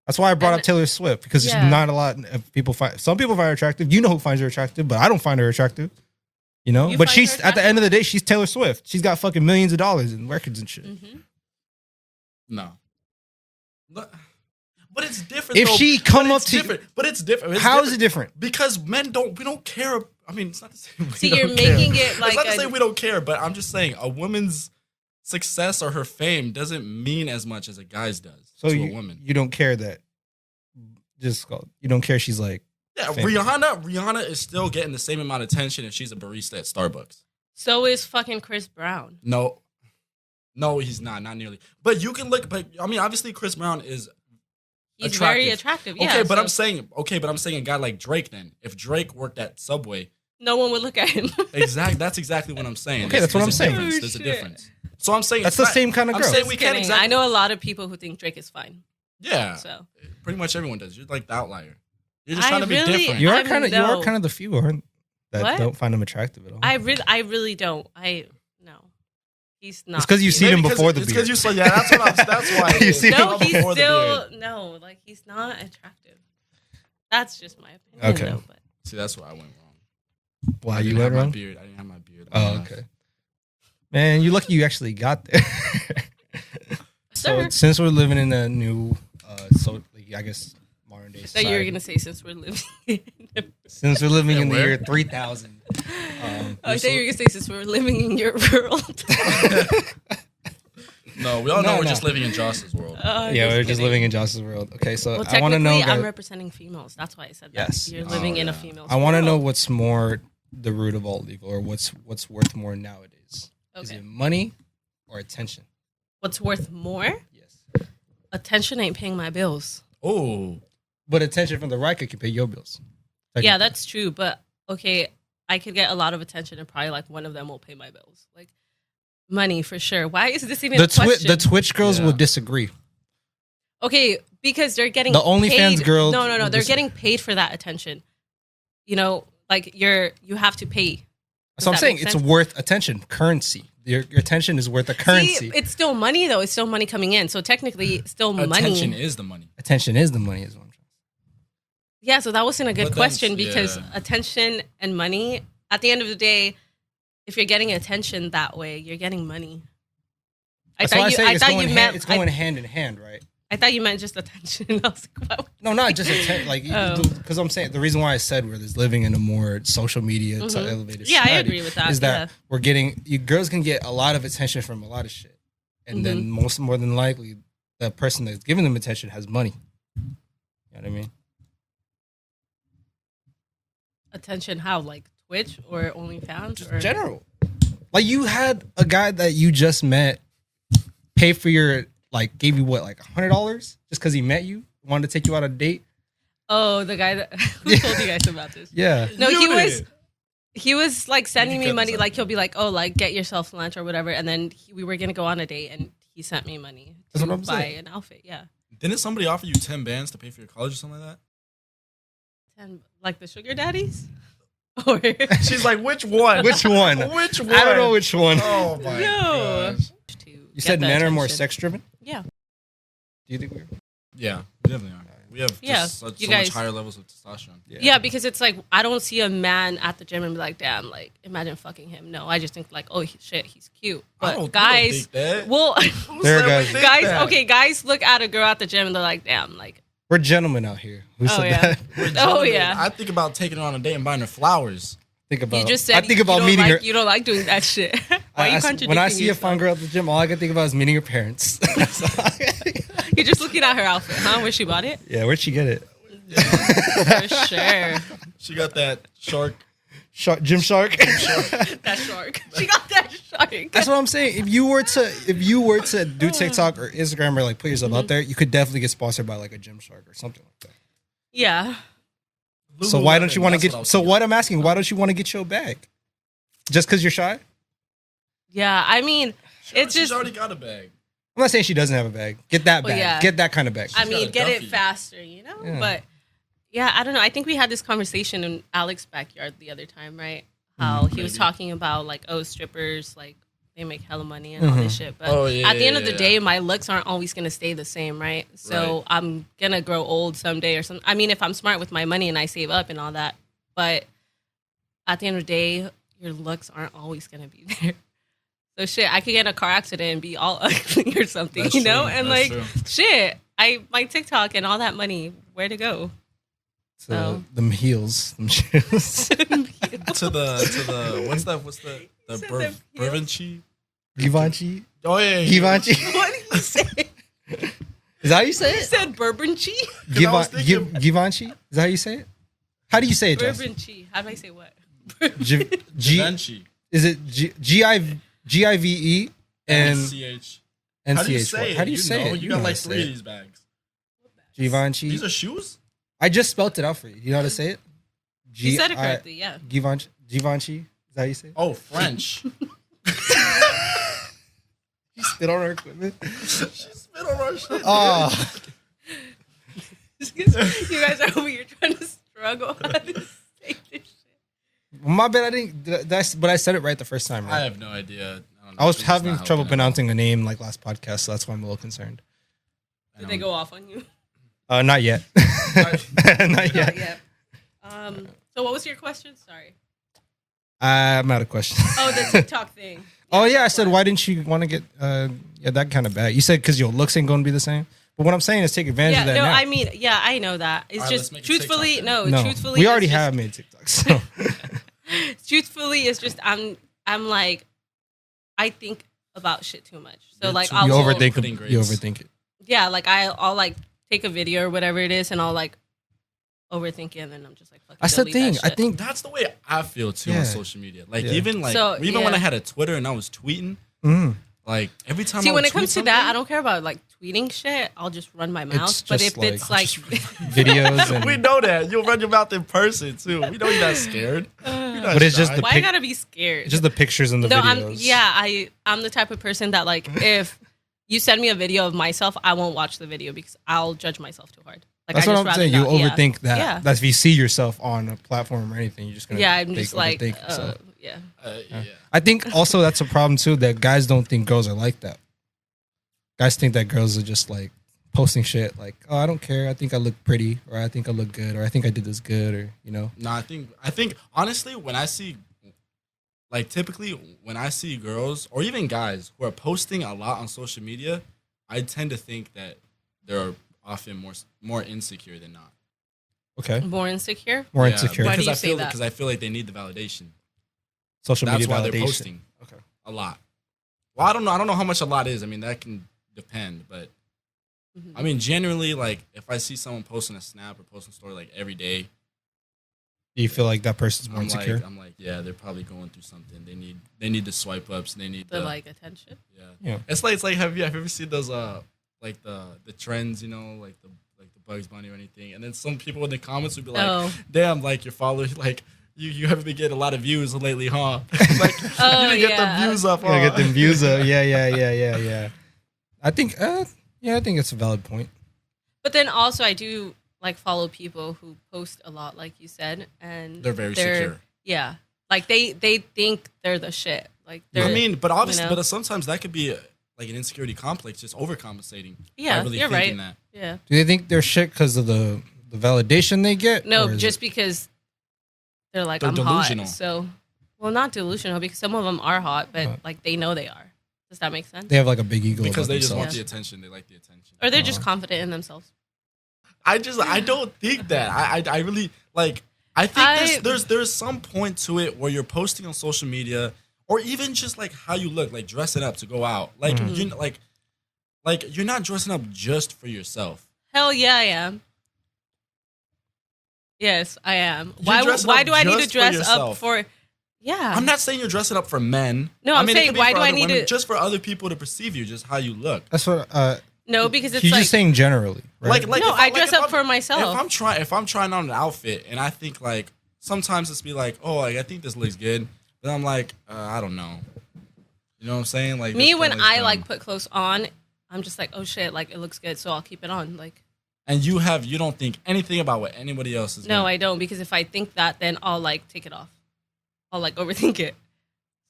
That's why I brought up And- Taylor Swift, because Yeah. there's not a lot of people find. Some people find her attractive. You know who finds her attractive, but I don't find her attractive. You know, You but find she's her at the end of the day, she's Taylor Swift. She's got fucking millions of dollars in records and shit. Mm-hmm. no. But it's different. If though. she come up to you, but it's different. It's how different. is it different? Because we don't care. I mean, it's not to say we See, don't you're care. making it like it's not to a- say we don't care, but I'm just saying a woman's success or her fame doesn't mean as much as a guy's does So to you, a woman. you don't care that. You don't care. She's like, Yeah, famous. Rihanna is still getting the same amount of attention if she's a barista at Starbucks. So is fucking Chris Brown. No, he's not nearly. But you can look. But I mean, obviously, Chris Brown is He's very attractive. Yeah. okay, but so I'm saying a guy like Drake. Then, if Drake worked at Subway, no one would look at him. That's exactly what I'm saying. Okay, that's what I'm saying. There's Oh, a shit. difference. So I'm saying that's it's the same kind of I'm girl. saying Just we can't kidding. exactly. I know a lot of people who think Drake is fine. Yeah, So pretty much everyone does. You're like the outlier. You're just I trying to be really- different. You are I'm kind of no. the few, aren't that What? don't find him attractive at all. I really don't. No, he's not. It's because you've seen him before the It's because beard. you saw. Yeah, that's why. You see no, him he's before the still beard. no. Like he's not attractive. That's just my opinion. Okay. Though, but See, that's where I went wrong. Why I you didn't went have my wrong? beard. I didn't have my beard. Oh, okay. Man, you lucky you actually got there. So sir, since we're living in a new, I guess modern day that society, you were gonna say since we're living. since we're living in the where? year 3000. I thought you were gonna say since we're living in your world. No, we all know No, we're no. just living in Joss's world. Yeah, we're just living in Joss's world. Okay, so Well, I want to know. technically, I'm guys- representing females. That's why I said that. Yes. You're living in a yeah. female. I want to know what's more the root of all evil, or what's worth more nowadays. Is Okay. it money or attention? What's worth more? Yes. Attention ain't paying my bills. Oh, But attention from the right can pay your bills. Yeah, that's true. But okay, I could get a lot of attention, and probably like one of them will pay my bills. Like money for sure. Why is this even a question? the Twitch girls Yeah. will disagree. Okay, because they're getting The OnlyFans paid. girls No, will they're dis- getting paid for that attention. You know, like you have to pay. Does So I'm that saying make it's sense? worth attention, currency. Your attention is worth a currency. See, it's still money though. It's still money coming in. So technically, it's still attention money. is the money. Attention is the money, is what I'm trying. Yeah, so that wasn't a good But then- question because yeah. attention and money. At the end of the day, if you're getting attention that way, you're getting money. That's why I say it's going meant. it's going hand in hand, right? I thought you meant just attention. I was like, wow. No, not just attention. Like, Oh. because I'm saying the reason why I said we're just living in a more social media elevated Yeah, I society agree with that, Is that yeah. we're getting girls can get a lot of attention from a lot of shit, and then more than likely, the person that's giving them attention has money. You know what I mean? Attention how? Like Twitch or OnlyFans? Or General. Like, you had a guy that you just met pay for your, like, gave you what, like $100 just because he met you, wanted to take you out on a date. Oh, the guy that who told you guys about this? Yeah. No, You he did. was like sending You me cut money. this Like out. he'll be like, "Oh, like get yourself lunch or whatever," and then we were gonna go on a date, and he sent me money That's to what I'm buy saying. an outfit. Yeah, Didn't somebody offer you 10 bands to pay for your college or something like and like the sugar daddies. Or that? She's like, which one? Which one? Which one? I don't know which one. Oh my No. gosh. You said men are more sex driven? Yeah, Do you think we're? Yeah, we definitely are. We have Yeah, just such, you so much guys- higher levels of testosterone. yeah, because it's like I don't see a man at the gym and be like, "Damn, like imagine fucking him." No, I just think like, "Oh shit, he's cute." I But don't guys, think that. well, Who There said are we guys- think guys, that? okay, guys look at a girl at the gym and they're like, "Damn, like." We're gentlemen out here. Who Oh, said yeah. that? We're Oh gentlemen. yeah. I think about taking her on a date and buying her flowers. Think about. You just said I think you about don't meeting like, her. You don't like doing that shit. Why are you contradicting when I see a yourself? fun girl at the gym, all I can think about is meeting her parents. You're just looking at her outfit, huh? Where she bought it? Yeah, where'd she get it? For sure. She got that shark. Gym Shark. That shark. She got that shark. That's what I'm saying. If you were to do TikTok or Instagram or like put yourself out there, you could definitely get sponsored by like a Gym Shark or something like that. Yeah. So why don't you want to That's what I get? was So thinking. what I'm asking, why don't you want to get your bag? Just because you're shy? I'm Yeah. I mean, it's She's just. already got a bag. not saying she doesn't have a bag. Get that Well, bag. yeah. Get that kind of bag. I got mean, a get it Duffy. faster, you know. Yeah. But Yeah, I don't know. I think we had this conversation in Alex's backyard the other time, right? How he was Maybe. talking about like, oh, strippers, like they make hella money and all this shit. But Oh, yeah, at the end of yeah, the day, my looks aren't always gonna stay the same, right? So Right. I'm gonna grow old someday or something. I mean, if I'm smart with my money and I save up and all that, but at the end of the day, your looks aren't always gonna be there. So shit, I could get in a car accident and be all ugly or something, That's you know? true. And That's like, true. shit, my TikTok and all that money, where to go? So them heels, them shoes. to the what's the said them heels. Brvenchi? Givenchy. Oh yeah, Givenchy. What did you say? Is that how you say You it? said Bourbon-chi? Givenchy. Is that how you say it? How do you say it, Jess? Bourbon-chi. How do I say what? G, Givenchy. is it Give and CH. and How do you CH? say it? How do you say know, it? You know got how like to say 3 of it. these bags. Givenchy. These are shoes. I just spelt it out for you. You know how to say it? You said it correctly, yeah. Givenchy. Givenchy. Is that how you say it? Oh, French. You spit on our equipment. She spit on our shit. Oh, You guys are over here trying to struggle how to say this shit. my bad. I didn't. But I said it right the first time. I Right? have no idea. don't know. I was It's just having not trouble helping pronouncing a name like last podcast, so that's why I'm a little concerned. Did they go off on you? Not yet. Not yet. Yeah. So what was your question? Sorry. I'm out of questions. Oh, the TikTok thing. Oh yeah, I that's said why. why didn't you want to get that kind of bad? You said because your looks ain't going to be the same. But what I'm saying is take advantage Yeah, of that no, now. I mean, yeah, I know that. It's All right, just let's make a truthfully, TikTok no, no, truthfully, we it's already just- have made TikToks. So. Truthfully, it's just I'm like, I think about shit too much. So You're like, too- I'll You I'll overthink put in it. grades. You overthink it. yeah, like I'll like take a video or whatever it is, and I'll like overthink it, and then I'm just like, fucking That's the delete thing. that I shit. think That's the way I feel too Yeah. on social media. Like Yeah. even like So, even when yeah. I had a Twitter and I was tweeting, like every time. See, I when would it comes tweet to that, I something- don't care about like tweeting shit. I'll just run my mouth. It's But just if it's like, videos and we know that you'll run your mouth in person too. We know you're not scared. You're not But it's just shy. the why I gotta be scared? just the pictures and the No, videos. I'm the type of person that like if you send me a video of myself, I won't watch the video because I'll judge myself too hard. Like That's I what just I'm rather saying. You not- yeah. overthink that. Yeah. That's if you see yourself on a platform or anything, you're just gonna. Yeah, I'm just like, overthink yourself. yeah. Yeah. I think also that's a problem too that guys don't think girls are like that. Guys think that girls are just like posting shit like, oh, I don't care. I think I look pretty, or I think I look good, or I think I did this good, or you know. No, I think honestly, when I see, like, typically when I see girls or even guys who are posting a lot on social media, I tend to think that they're often more insecure than not. Okay, More insecure. more Yeah, insecure. Why do because you I say feel that? because I feel like they need the validation. Social That's media why validation. they're posting Okay. a lot. Well, I don't know. I don't know how much a lot is. I mean, that can depend, but Mhm. I mean, generally, like if I see someone posting a snap or posting a story like every day, Do you feel like that person's more insecure? I'm like, yeah, they're probably going through something. They need the swipe ups. They need The the like attention. yeah. Yeah. It's like have you ever seen those like the trends, you know, like the Bugs Bunny or anything, and then some people in the comments would be like, Oh. damn, like your followers, like you haven't been getting a lot of views lately, huh? Like Oh, you didn't get yeah. the views up, huh? Yeah, get them views up. Yeah. I think, I think it's a valid point. But then also, I do like follow people who post a lot, like you said, and They're very secure. Yeah, like they think they're the shit. Like they're, I mean, but obviously, you know? but sometimes that could be like an insecurity complex, just overcompensating. Yeah, by really you're thinking right. that. yeah. Do they think they're shit because of the validation they get? No, or is just it- because they're like They're I'm delusional. hot. So, well, not delusional because some of them are hot, but Huh. like they know they are. Does that make sense? they have like a big ego Because about they just want themselves. the attention. They like the attention. Or they're just confident in themselves. I don't think that. I really like. I think there's some point to it where you're posting on social media, or even just like how you look, like dressing up to go out. Like you like you're not dressing up just for yourself. Hell yeah, I am. Yes, I am. You're dressing Why up do I need to just for dress up yourself. for? Yeah, I'm not saying you're dressing up for men. No, I I'm mean, it saying, could be why for do I other need women, to- just for other people to perceive you, just how you look. That's what. no, because it's He's like just saying generally, right? Like no, if I dress if up for myself. If I'm trying on an outfit and I think like sometimes it's be like, oh, like I think this looks good, but I'm like, I don't know. You know what I'm saying? Like me this when kinda looks I dumb. like put clothes on, I'm just like, oh shit, like it looks good, so I'll keep it on. Like and you don't think anything about what anybody else is. No, I don't, because if I think that, then I'll like take it off. I'll like overthink it.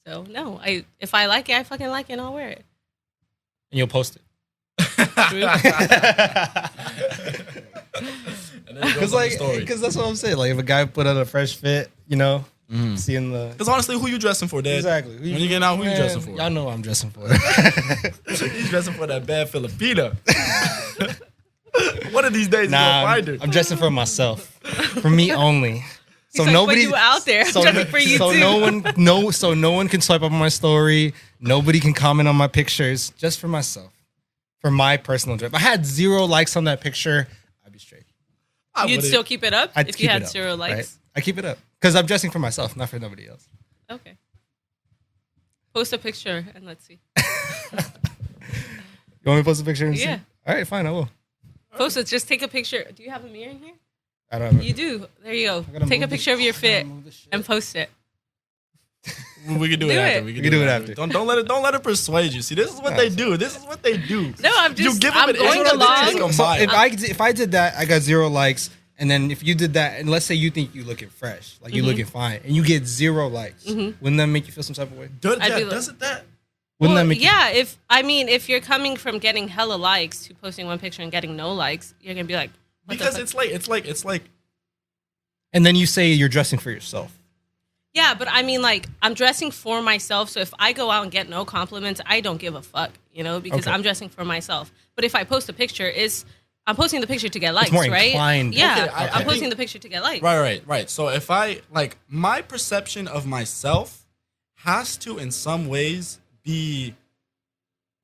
So no, if I like it, I fucking like it, and I'll wear it. And you'll post it. Because that's what I'm saying. Like if a guy put on a fresh fit, you know, seeing the. Because honestly, who you dressing for, Dad? Exactly. When you get out, who you dressing for? Y'all know what I'm dressing for. He's dressing for that bad Filipina. One of these days, you're gonna find her. I'm dressing for myself, for me only. So like, nobody you out there. I'm dressing for you so too. No one can swipe up on my story. Nobody can comment on my pictures. Just for myself, for my personal dress. If I had 0 likes on that picture, I'd be straight. You'd still keep it up if you had 0 likes. Right? I keep it up because I'm dressing for myself, not for nobody else. Okay. Post a picture and let's see. You want me to post a picture? Yeah. All right, fine. I will. Post it. Just take a picture. Do you have a mirror in here? I don't have it. You do. There you go. Take a picture of your fit and post it. We can do it after. We can do it after. Don't let it persuade you. See, this is what they do. This is what they do. No, I'm just. I'm going along. So if I did that, I got 0 likes, and then if you did that, and let's say you think you're looking fresh, like you're looking fine, and you get 0 likes, wouldn't that make you feel some type of way? Doesn't that? Wouldn't that make you? Yeah, if you're coming from getting hella likes to posting one picture and getting no likes, you're gonna be like, because it's like. And then you say you're dressing for yourself. Yeah, but I mean, like, I'm dressing for myself. So if I go out and get no compliments, I don't give a fuck, you know, because I'm dressing for myself. But if I post a picture, I'm posting the picture to get likes, more right? Inclined. Yeah, Okay, I'm posting the picture to get likes. Right. So if I, like, my perception of myself has to, in some ways, be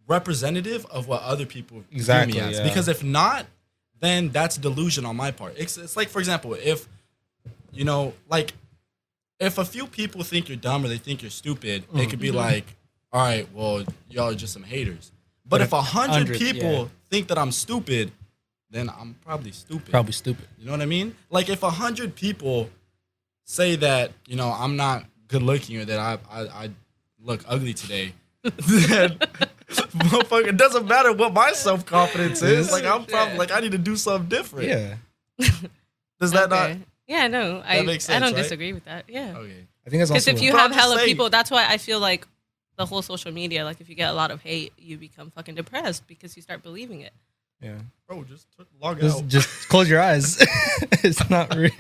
representative of what other people view me as. Because if not, then that's delusion on my part. It's like, for example, if, you know, like, if a few people think you're dumb or they think you're stupid, it could be like, all right, well, y'all are just some haters. But if 100 people think that I'm stupid, then I'm probably stupid. You know what I mean? Like if 100 people say that, you know, I'm not good looking or that I look ugly today, then motherfucker, it doesn't matter what my self-confidence is. Like I'm probably like I need to do something different. Yeah. Does that not? Yeah, no, That makes sense, I don't right? disagree with that. Yeah. Okay. I think that's Because also if you But have I'm just hella saying- people, that's why I feel like the whole social media, like if you get a lot of hate, you become fucking depressed because you start believing it. yeah. Bro, just log out. Just close your eyes. It's not real.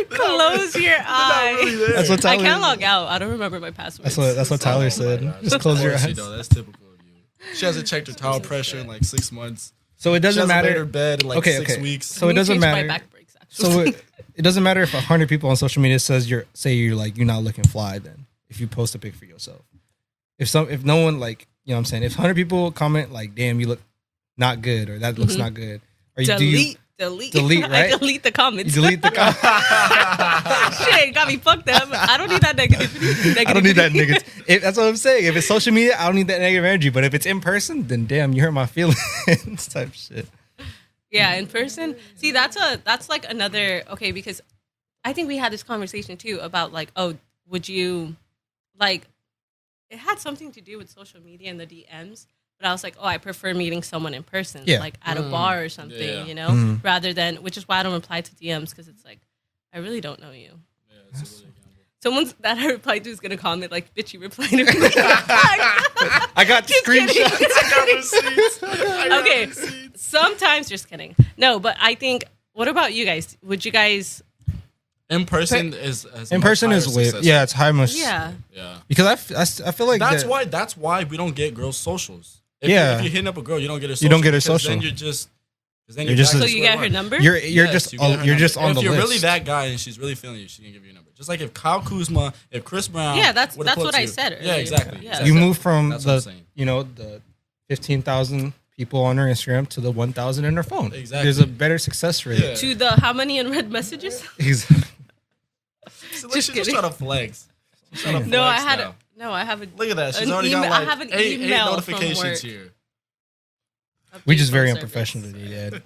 Close your eyes. Really there. That's what I Tyler. can't log out. I don't remember my password. That's what Tyler said. Just close your eyes. That's typical of you. She hasn't checked her towel pressure in like 6 months. So it She doesn't hasn't made her matter. bed in like 6 weeks. So it doesn't My matter. back breaks, actually. So it doesn't matter if 100 people on social media says you're not looking fly. Then if you post a pic for yourself, if no one like you know what I'm saying, if 100 people comment like damn you look not good or that looks not good, or delete. Delete, right? I delete the comments. You delete the comments. Shit, got me fucked up. I don't need that negativity. I don't need that negative. That's what I'm saying. If it's social media, I don't need that negative energy. But if it's in person, then damn, you hurt my feelings type shit. Yeah, in person. See, that's like another because I think we had this conversation too about like, oh, would you like it had something to do with social media and the DMs, but I was like, oh, I prefer meeting someone in person, like at a bar or something, you know, rather than, which is why I don't reply to DMs because it's like, I really don't know you. Yeah, it's a really gamble. Someone that I replied to is gonna comment like, "Bitch, you replied to me." I got screenshots. I got receipts. Okay, sometimes just kidding. No, but I think. What about you guys? Would you guys? In person is way. Yeah, it's high much. Yeah. Because I feel like that's why we don't get girls socials. If you're hitting up a girl, you don't get her social. You don't get her because social. Then you're just So you get her number? You're Yes, just you get her you're number. just on if the you're list. really that guy and she's really feeling you, she can give you a number. Just like if Kyle Kuzma, if Chris Brown. Yeah, that's would've what put I you- said Yeah, earlier. exactly. Yeah. exactly. You move from That's what I'm the saying. the 15,000 people on her Instagram to the 1,000 in her phone. Exactly. There's a better success rate. Yeah. To the how many unread messages? So Just she's just kidding. trying to flex. She's trying to No, I flex had now. no, I haven't. Look at that. She's an already email- got I like have an eight email from notifications work. here. We're just very Update phone unprofessional service. today, Dad.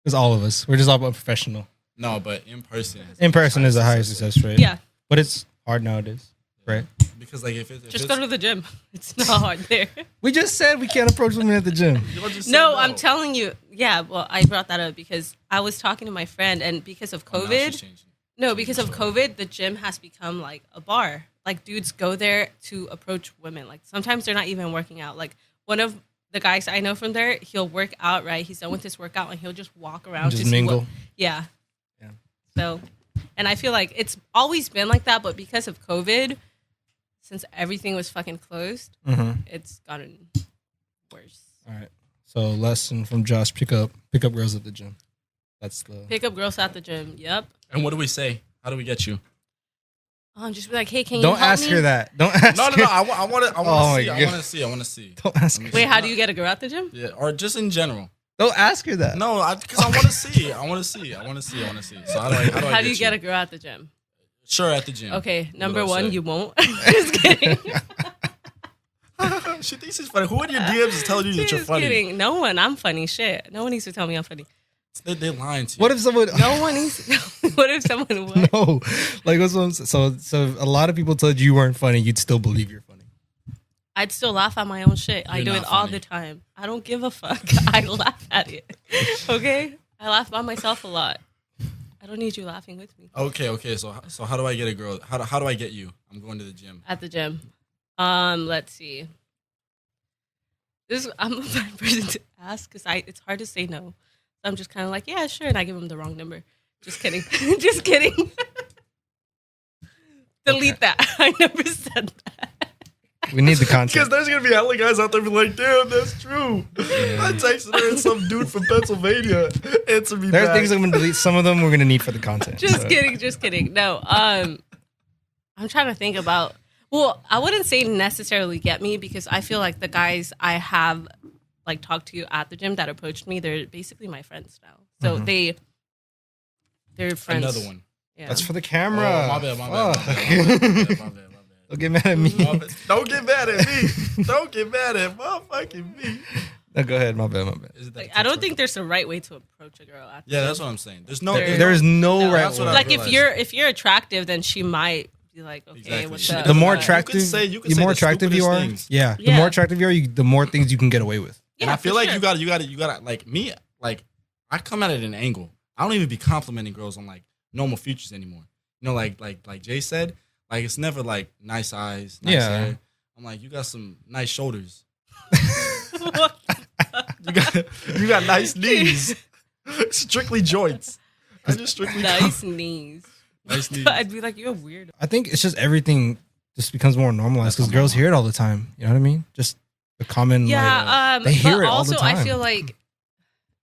It's all of us. We're just all unprofessional. No, but in person. In person is a higher success rate. Yeah, But it's hard nowadays, right? Because like if just go to the gym. It's not hard there. We just said we can't approach women at the gym. Y'all just No, said I'm telling you. Yeah, well, I brought that up because I was talking to my friend, and because of Oh, now COVID, she's changing. no, because of COVID, the gym has become like a bar. Like dudes go there to approach women. Like sometimes they're not even working out. Like one of the guys I know from there, he'll work out, right? He's done with his workout and he'll just walk around. Just to see mingle. Yeah. Yeah. So, and I feel like it's always been like that, but because of COVID, since everything was fucking closed, it's gotten worse. All right. So lesson from Josh: pick up girls at the gym. That's the Pick up girls at the gym. Yep. And what do we say? How do we get you? Just be like, hey, can you Don't help ask me? her that. Don't ask. No. her. I want to. Oh my see. I God. want to see. Don't ask her. Wait, how do you get a girl at the gym? Yeah, or just in general. Don't ask her that. No, because I want to see. I want to see. So how do you get a girl at the gym? Sure, at the gym. Okay, number What one, I'll say. you won't. Just kidding. She thinks she's funny. Who in your DMs is telling you that you're Just funny? kidding. No one. I'm funny. Shit. No one needs to tell me I'm funny. They're lying to you. What if someone? No one needs. What if someone would? No, like what's what I'm, so if a lot of people told you weren't funny, you'd still believe you're funny. I'd still laugh at my own shit. I You're do not it all funny. the time. I don't give a fuck. I laugh at it. Okay? I laugh by myself a lot. I don't need you laughing with me. Okay. So how do I get a girl? How do I get you? I'm going to the gym. At the gym. Let's see. I'm a bad person to ask because it's hard to say no. So I'm just kind of like, yeah, sure, and I give him the wrong number. Just kidding. Just kidding. Delete that. I never said that. We need the Because content. there's gonna be hella guys out there be like, damn, that's true. I texted her and some dude from Pennsylvania answered me There are back. things I'm gonna delete. Some of them we're gonna need for the content. Just so. kidding. Just kidding. No. I'm trying to think about. Well, I wouldn't say necessarily get me because I feel like the guys I have like talked to at the gym that approached me, they're basically my friends now. So they're friends. Another one. Yeah. That's for the camera. Oh, my bad. Fuck. Don't get mad at me. Don't get mad at me. Don't get mad at motherfucking me. No, go ahead. My bad. Is it that Like, I don't TikTok? think there's a right way to approach a girl. At the Yeah, gym. that's what I'm saying. There's no. There- There is no No, right that's what way. I Like realized. if you're attractive, then she might be like, okay, Exactly. what's She- up? The more But- attractive, you could the say more the attractive you are. stupidest things. Yeah, the Yeah. more attractive you are, the more things you can get away with. And I feel for like sure. you gotta like me, like I come at it at an angle. I don't even be complimenting girls on like normal features anymore. You know, like Jay said, like it's never like nice eyes, nice Yeah. hair. I'm like, you got some nice shoulders. What? You got nice knees. Strictly joints. I just strictly Nice knees. nice knees. I'd be like, you're weird. I think it's just everything just becomes more normalized because girls hear it all the time. You know what I mean? Just the common. like, Yeah, they hear but it all the also I time. feel like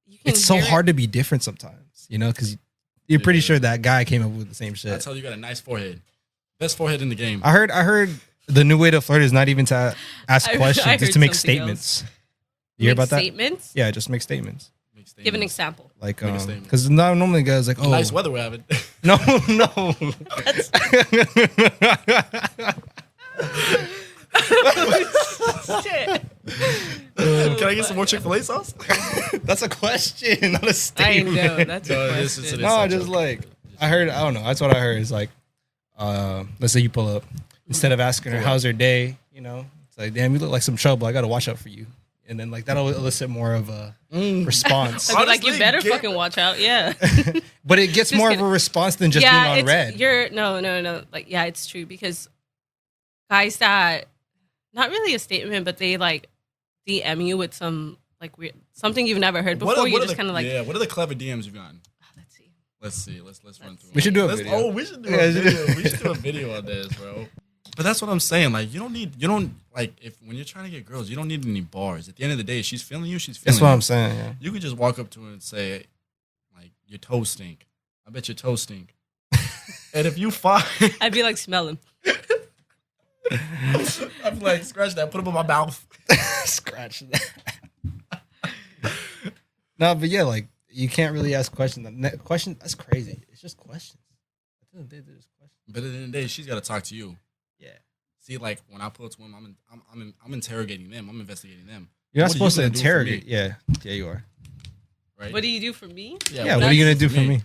you can it's so hear hard to be different sometimes. You know, because you're pretty Yeah. sure that guy came up with the same shit. I tell you, got a nice forehead. Best forehead in the game. I heard the new way to flirt is not even to ask I questions, heard it's to make something statements. else. You hear Make about that? statements. Yeah, just make statements. Make statements. Give an example. Like, Make a statement. because normally guys like, oh, Nice weather we're having. no. Shit. Can I get some more Chick-fil-A sauce? That's a question, not a I statement. know that's a No, this is question. it. No, just like I don't know. That's what I heard. Is like, let's say you pull up, instead of asking her how's her day, you know, it's like, damn, you look like some trouble. I got to watch out for you, and then like that'll elicit more of a response. I'd be like, you Honestly, better get- fucking watch out. Yeah. But it gets Just more kidding. of a response than just yeah, being on it's, red. You're no. Like, yeah, it's true because guys that not really a statement, but they like DM you with some like weird something you've never heard before. You're just kind of like, yeah. What are the clever DMs you've gotten? let's see. Let's see. Let's run through. We should do a Let's- video. Oh, we should do Yeah, a video. We should do a video on this, bro. But that's what I'm saying. Like, you don't like if when you're trying to get girls, you don't need any bars. At the end of the day, she's feeling you. She's feeling. That's what you. I'm saying. Yeah. You could just walk up to her and say, like, your toes stink. I bet your toes stink. And if you find, I'd be like, smell him. I'm like, scratch that. Put them in my mouth. Scratch that. No, but yeah, like you can't really ask questions. Question that's crazy. It's just questions. At the end of the day, they're just questions. But at the end of the day, she's got to talk to you. Yeah. See, like when I pull up to them, I'm interrogating them. I'm investigating them. You're not What are supposed to gonna do for interrogate. me? Yeah. Yeah, you are. Right? What do you do for me? Yeah, what are you gonna do for me?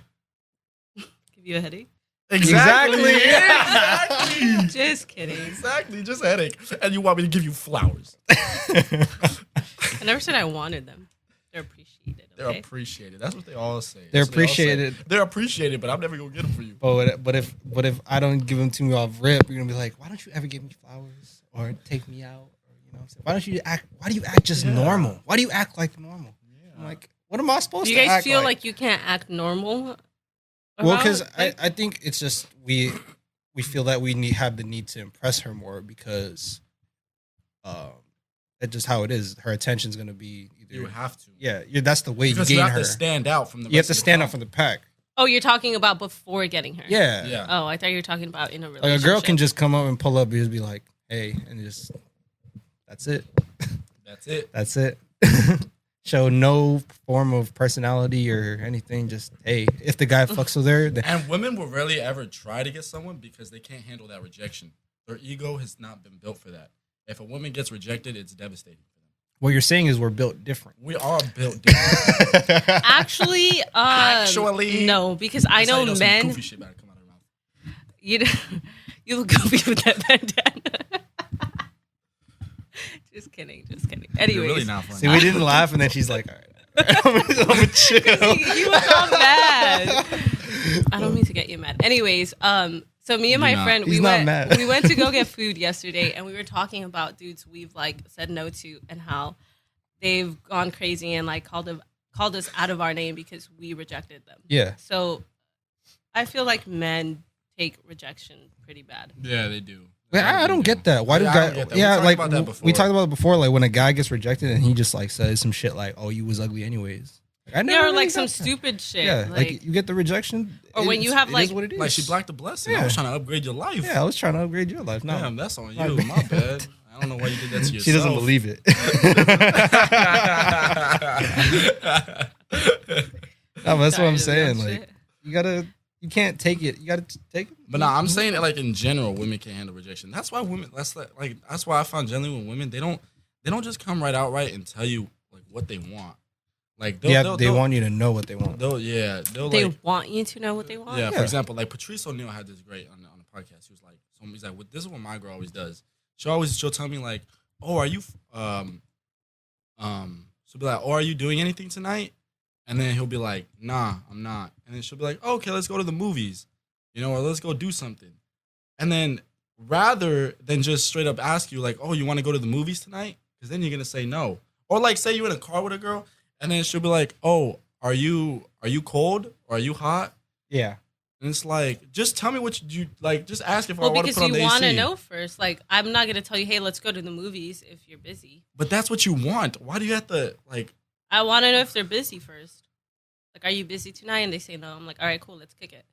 Give you a headache? Exactly. Exactly. Just kidding. Exactly. Just a headache. And you want me to give you flowers. I never said I wanted them. They're appreciated. They're appreciated. That's what they all say. They're That's what they all say. appreciated. They're appreciated, but I'm never gonna get them for you. But if I don't give them to me off rip, you're gonna be like, why don't you ever give me flowers or take me out? Or, you know, what I'm saying? Why do you act just normal? Why do you act like normal? Yeah. I'm like, what am I supposed to do you act guys feel like you can't act normal? Well, because I think it's just we feel that we have the need to impress her more because that's just how it is. Her attention's gonna be either you have to. Yeah, that's the way because you gain have her. To stand out from the. You have to stand out from the pack. Oh, you're talking about before getting her. Yeah. Oh, I thought you were talking about in a relationship. Like a girl can just come up and pull up and just be like, "Hey," and just that's it. That's it. That's it. Show no form of personality or anything. Just hey, if the guy fucks with her, and women will rarely ever try to get someone because they can't handle that rejection. Their ego has not been built for that. If a woman gets rejected, it's devastating for them. What you're saying is we're built different. We are built different. Actually, no, because I know men. Goofy shit about to come out of her mouth. You look goofy with that bandana. Just kidding. Anyways, you're really not funny. See, we didn't laugh, and then she's like, "All right, I'm gonna chill." You look all mad. I don't mean to get you mad. Anyways, so me and my friend, we went to go get food yesterday, and we were talking about dudes we've like said no to, and how they've gone crazy and like called us out of our name because we rejected them. Yeah. So I feel like men take rejection pretty bad. Yeah, they do. I don't get that. Why do guys? Yeah, like we talked about it before. Like when a guy gets rejected and he just like says some shit like, "Oh, you was ugly anyways." Like, I never or really like some stupid shit. Yeah, like you get the rejection, or when you have like what it is. Like she blocked the blessing. Yeah. I was trying to upgrade your life. Yeah, I was trying to upgrade your life. No, damn, that's on you. My bad. I don't know why you did that to yourself. She doesn't believe it. No, but that's what I'm saying. Like you can't take it. You gotta take it. But no, I'm saying that like in general, women can't handle rejection. That's why women. That's why I found generally with women, they don't just come outright and tell you like what they want. Like they want you to know what they want. They want you to know what they want. Yeah. For example, like Patrice O'Neal had this great on the podcast. He was like, he's like, this is what my girl always does. She'll tell me like, oh, are you she'll be like, oh, are you doing anything tonight? And then he'll be like, nah, I'm not. And then she'll be like, oh, okay, let's go to the movies, or let's go do something. And then rather than just straight up ask you like, oh, you want to go to the movies tonight? Because then you're gonna say no. Or like say you're in a car with a girl, and then she'll be like, oh, are you cold or are you hot? Yeah. And it's like, just tell me what you like. Just ask if I want to put on the AC. Because you want to know first. Like, I'm not gonna tell you, hey, let's go to the movies if you're busy. But that's what you want. Why do you have to like? I want to know if they're busy first. Like, are you busy tonight? And they say no. I'm like, all right, cool, let's kick it.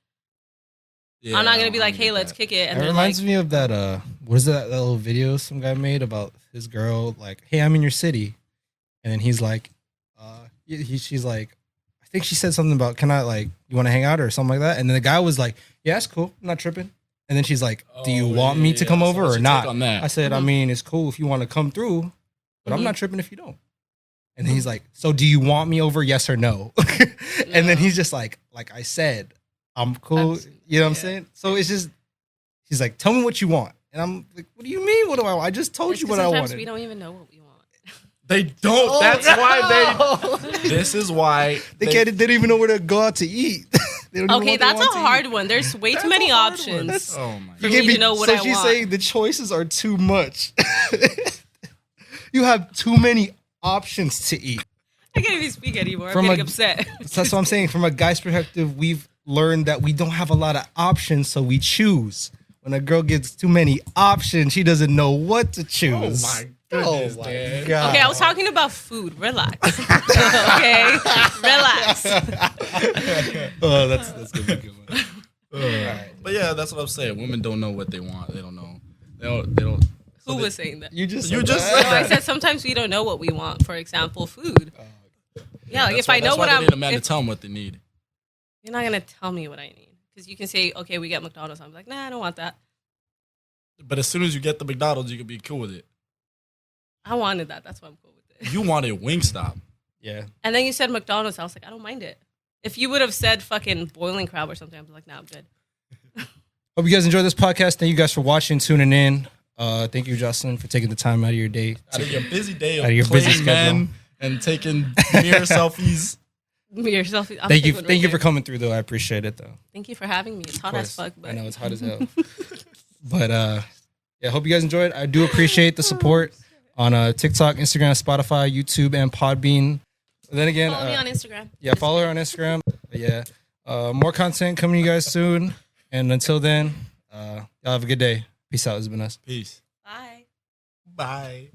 Yeah, I'm not gonna be like, hey, let's kick it. And it reminds me of that. What is that little video some guy made about his girl? Like, hey, I'm in your city, and then he's like, she's like, I think she said something about, can I like, you want to hang out or something like that? And then the guy was like, yeah, it's cool, I'm not tripping. And then she's like, do you want me to come over or not? I said, I mean, it's cool if you want to come through, but I'm not tripping if you don't. And then he's like, so do you want me over? Yes or no? And then he's just like I said, I'm cool. You know what I'm saying? So it's just, he's like, tell me what you want. And I'm like, what do you mean? What do I want? I just told you what I wanted. We don't even know what we want. They don't. Oh, that's why they. This is why they didn't even know where to go out to eat. Okay, that's a hard one. There's way too many options. Oh my! For me to know what I want. So she's saying the choices are too much. You have too many options to eat. I can't even speak anymore. I'm getting upset. That's what I'm saying. From a guy's perspective, we've learned that we don't have a lot of options, so we choose. When a girl gets too many options, she doesn't know what to choose. Oh my goodness, man. God. Okay, I was talking about food. Relax. Okay, relax. Oh, that's gonna be a good one. Right. But yeah, that's what I'm saying. Women don't know what they want. They don't know. They don't. Who was saying that? You just said I said sometimes we don't know what we want. For example, food. Yeah, like if I know what I'm. They need a man to tell them what they need. You're not gonna tell me what I need because you can say, okay, we get McDonald's. I'm like, nah, I don't want that. But as soon as you get the McDonald's, you can be cool with it. I wanted that. That's why I'm cool with it. You wanted Wingstop. Yeah. And then you said McDonald's. I was like, I don't mind it. If you would have said fucking boiling crab or something, I'd be like, nah, I'm good. Hope you guys enjoyed this podcast. Thank you guys for watching, tuning in. Thank you, Justin, for taking the time out of your day. Out of your busy day of your busy schedule. Men and taking mirror selfies. Yourself. Thank you for coming through though. I appreciate it though. Thank you for having me. It's hot as fuck. But I know it's hot as hell. But yeah, hope you guys enjoyed. I do appreciate the support on TikTok, Instagram, Spotify, YouTube, and Podbean. But then again, follow me on Instagram. Yeah, follow her on Instagram. But yeah, more content coming to you guys soon. And until then, y'all have a good day. Peace out. It's been us. Peace. Bye. Bye.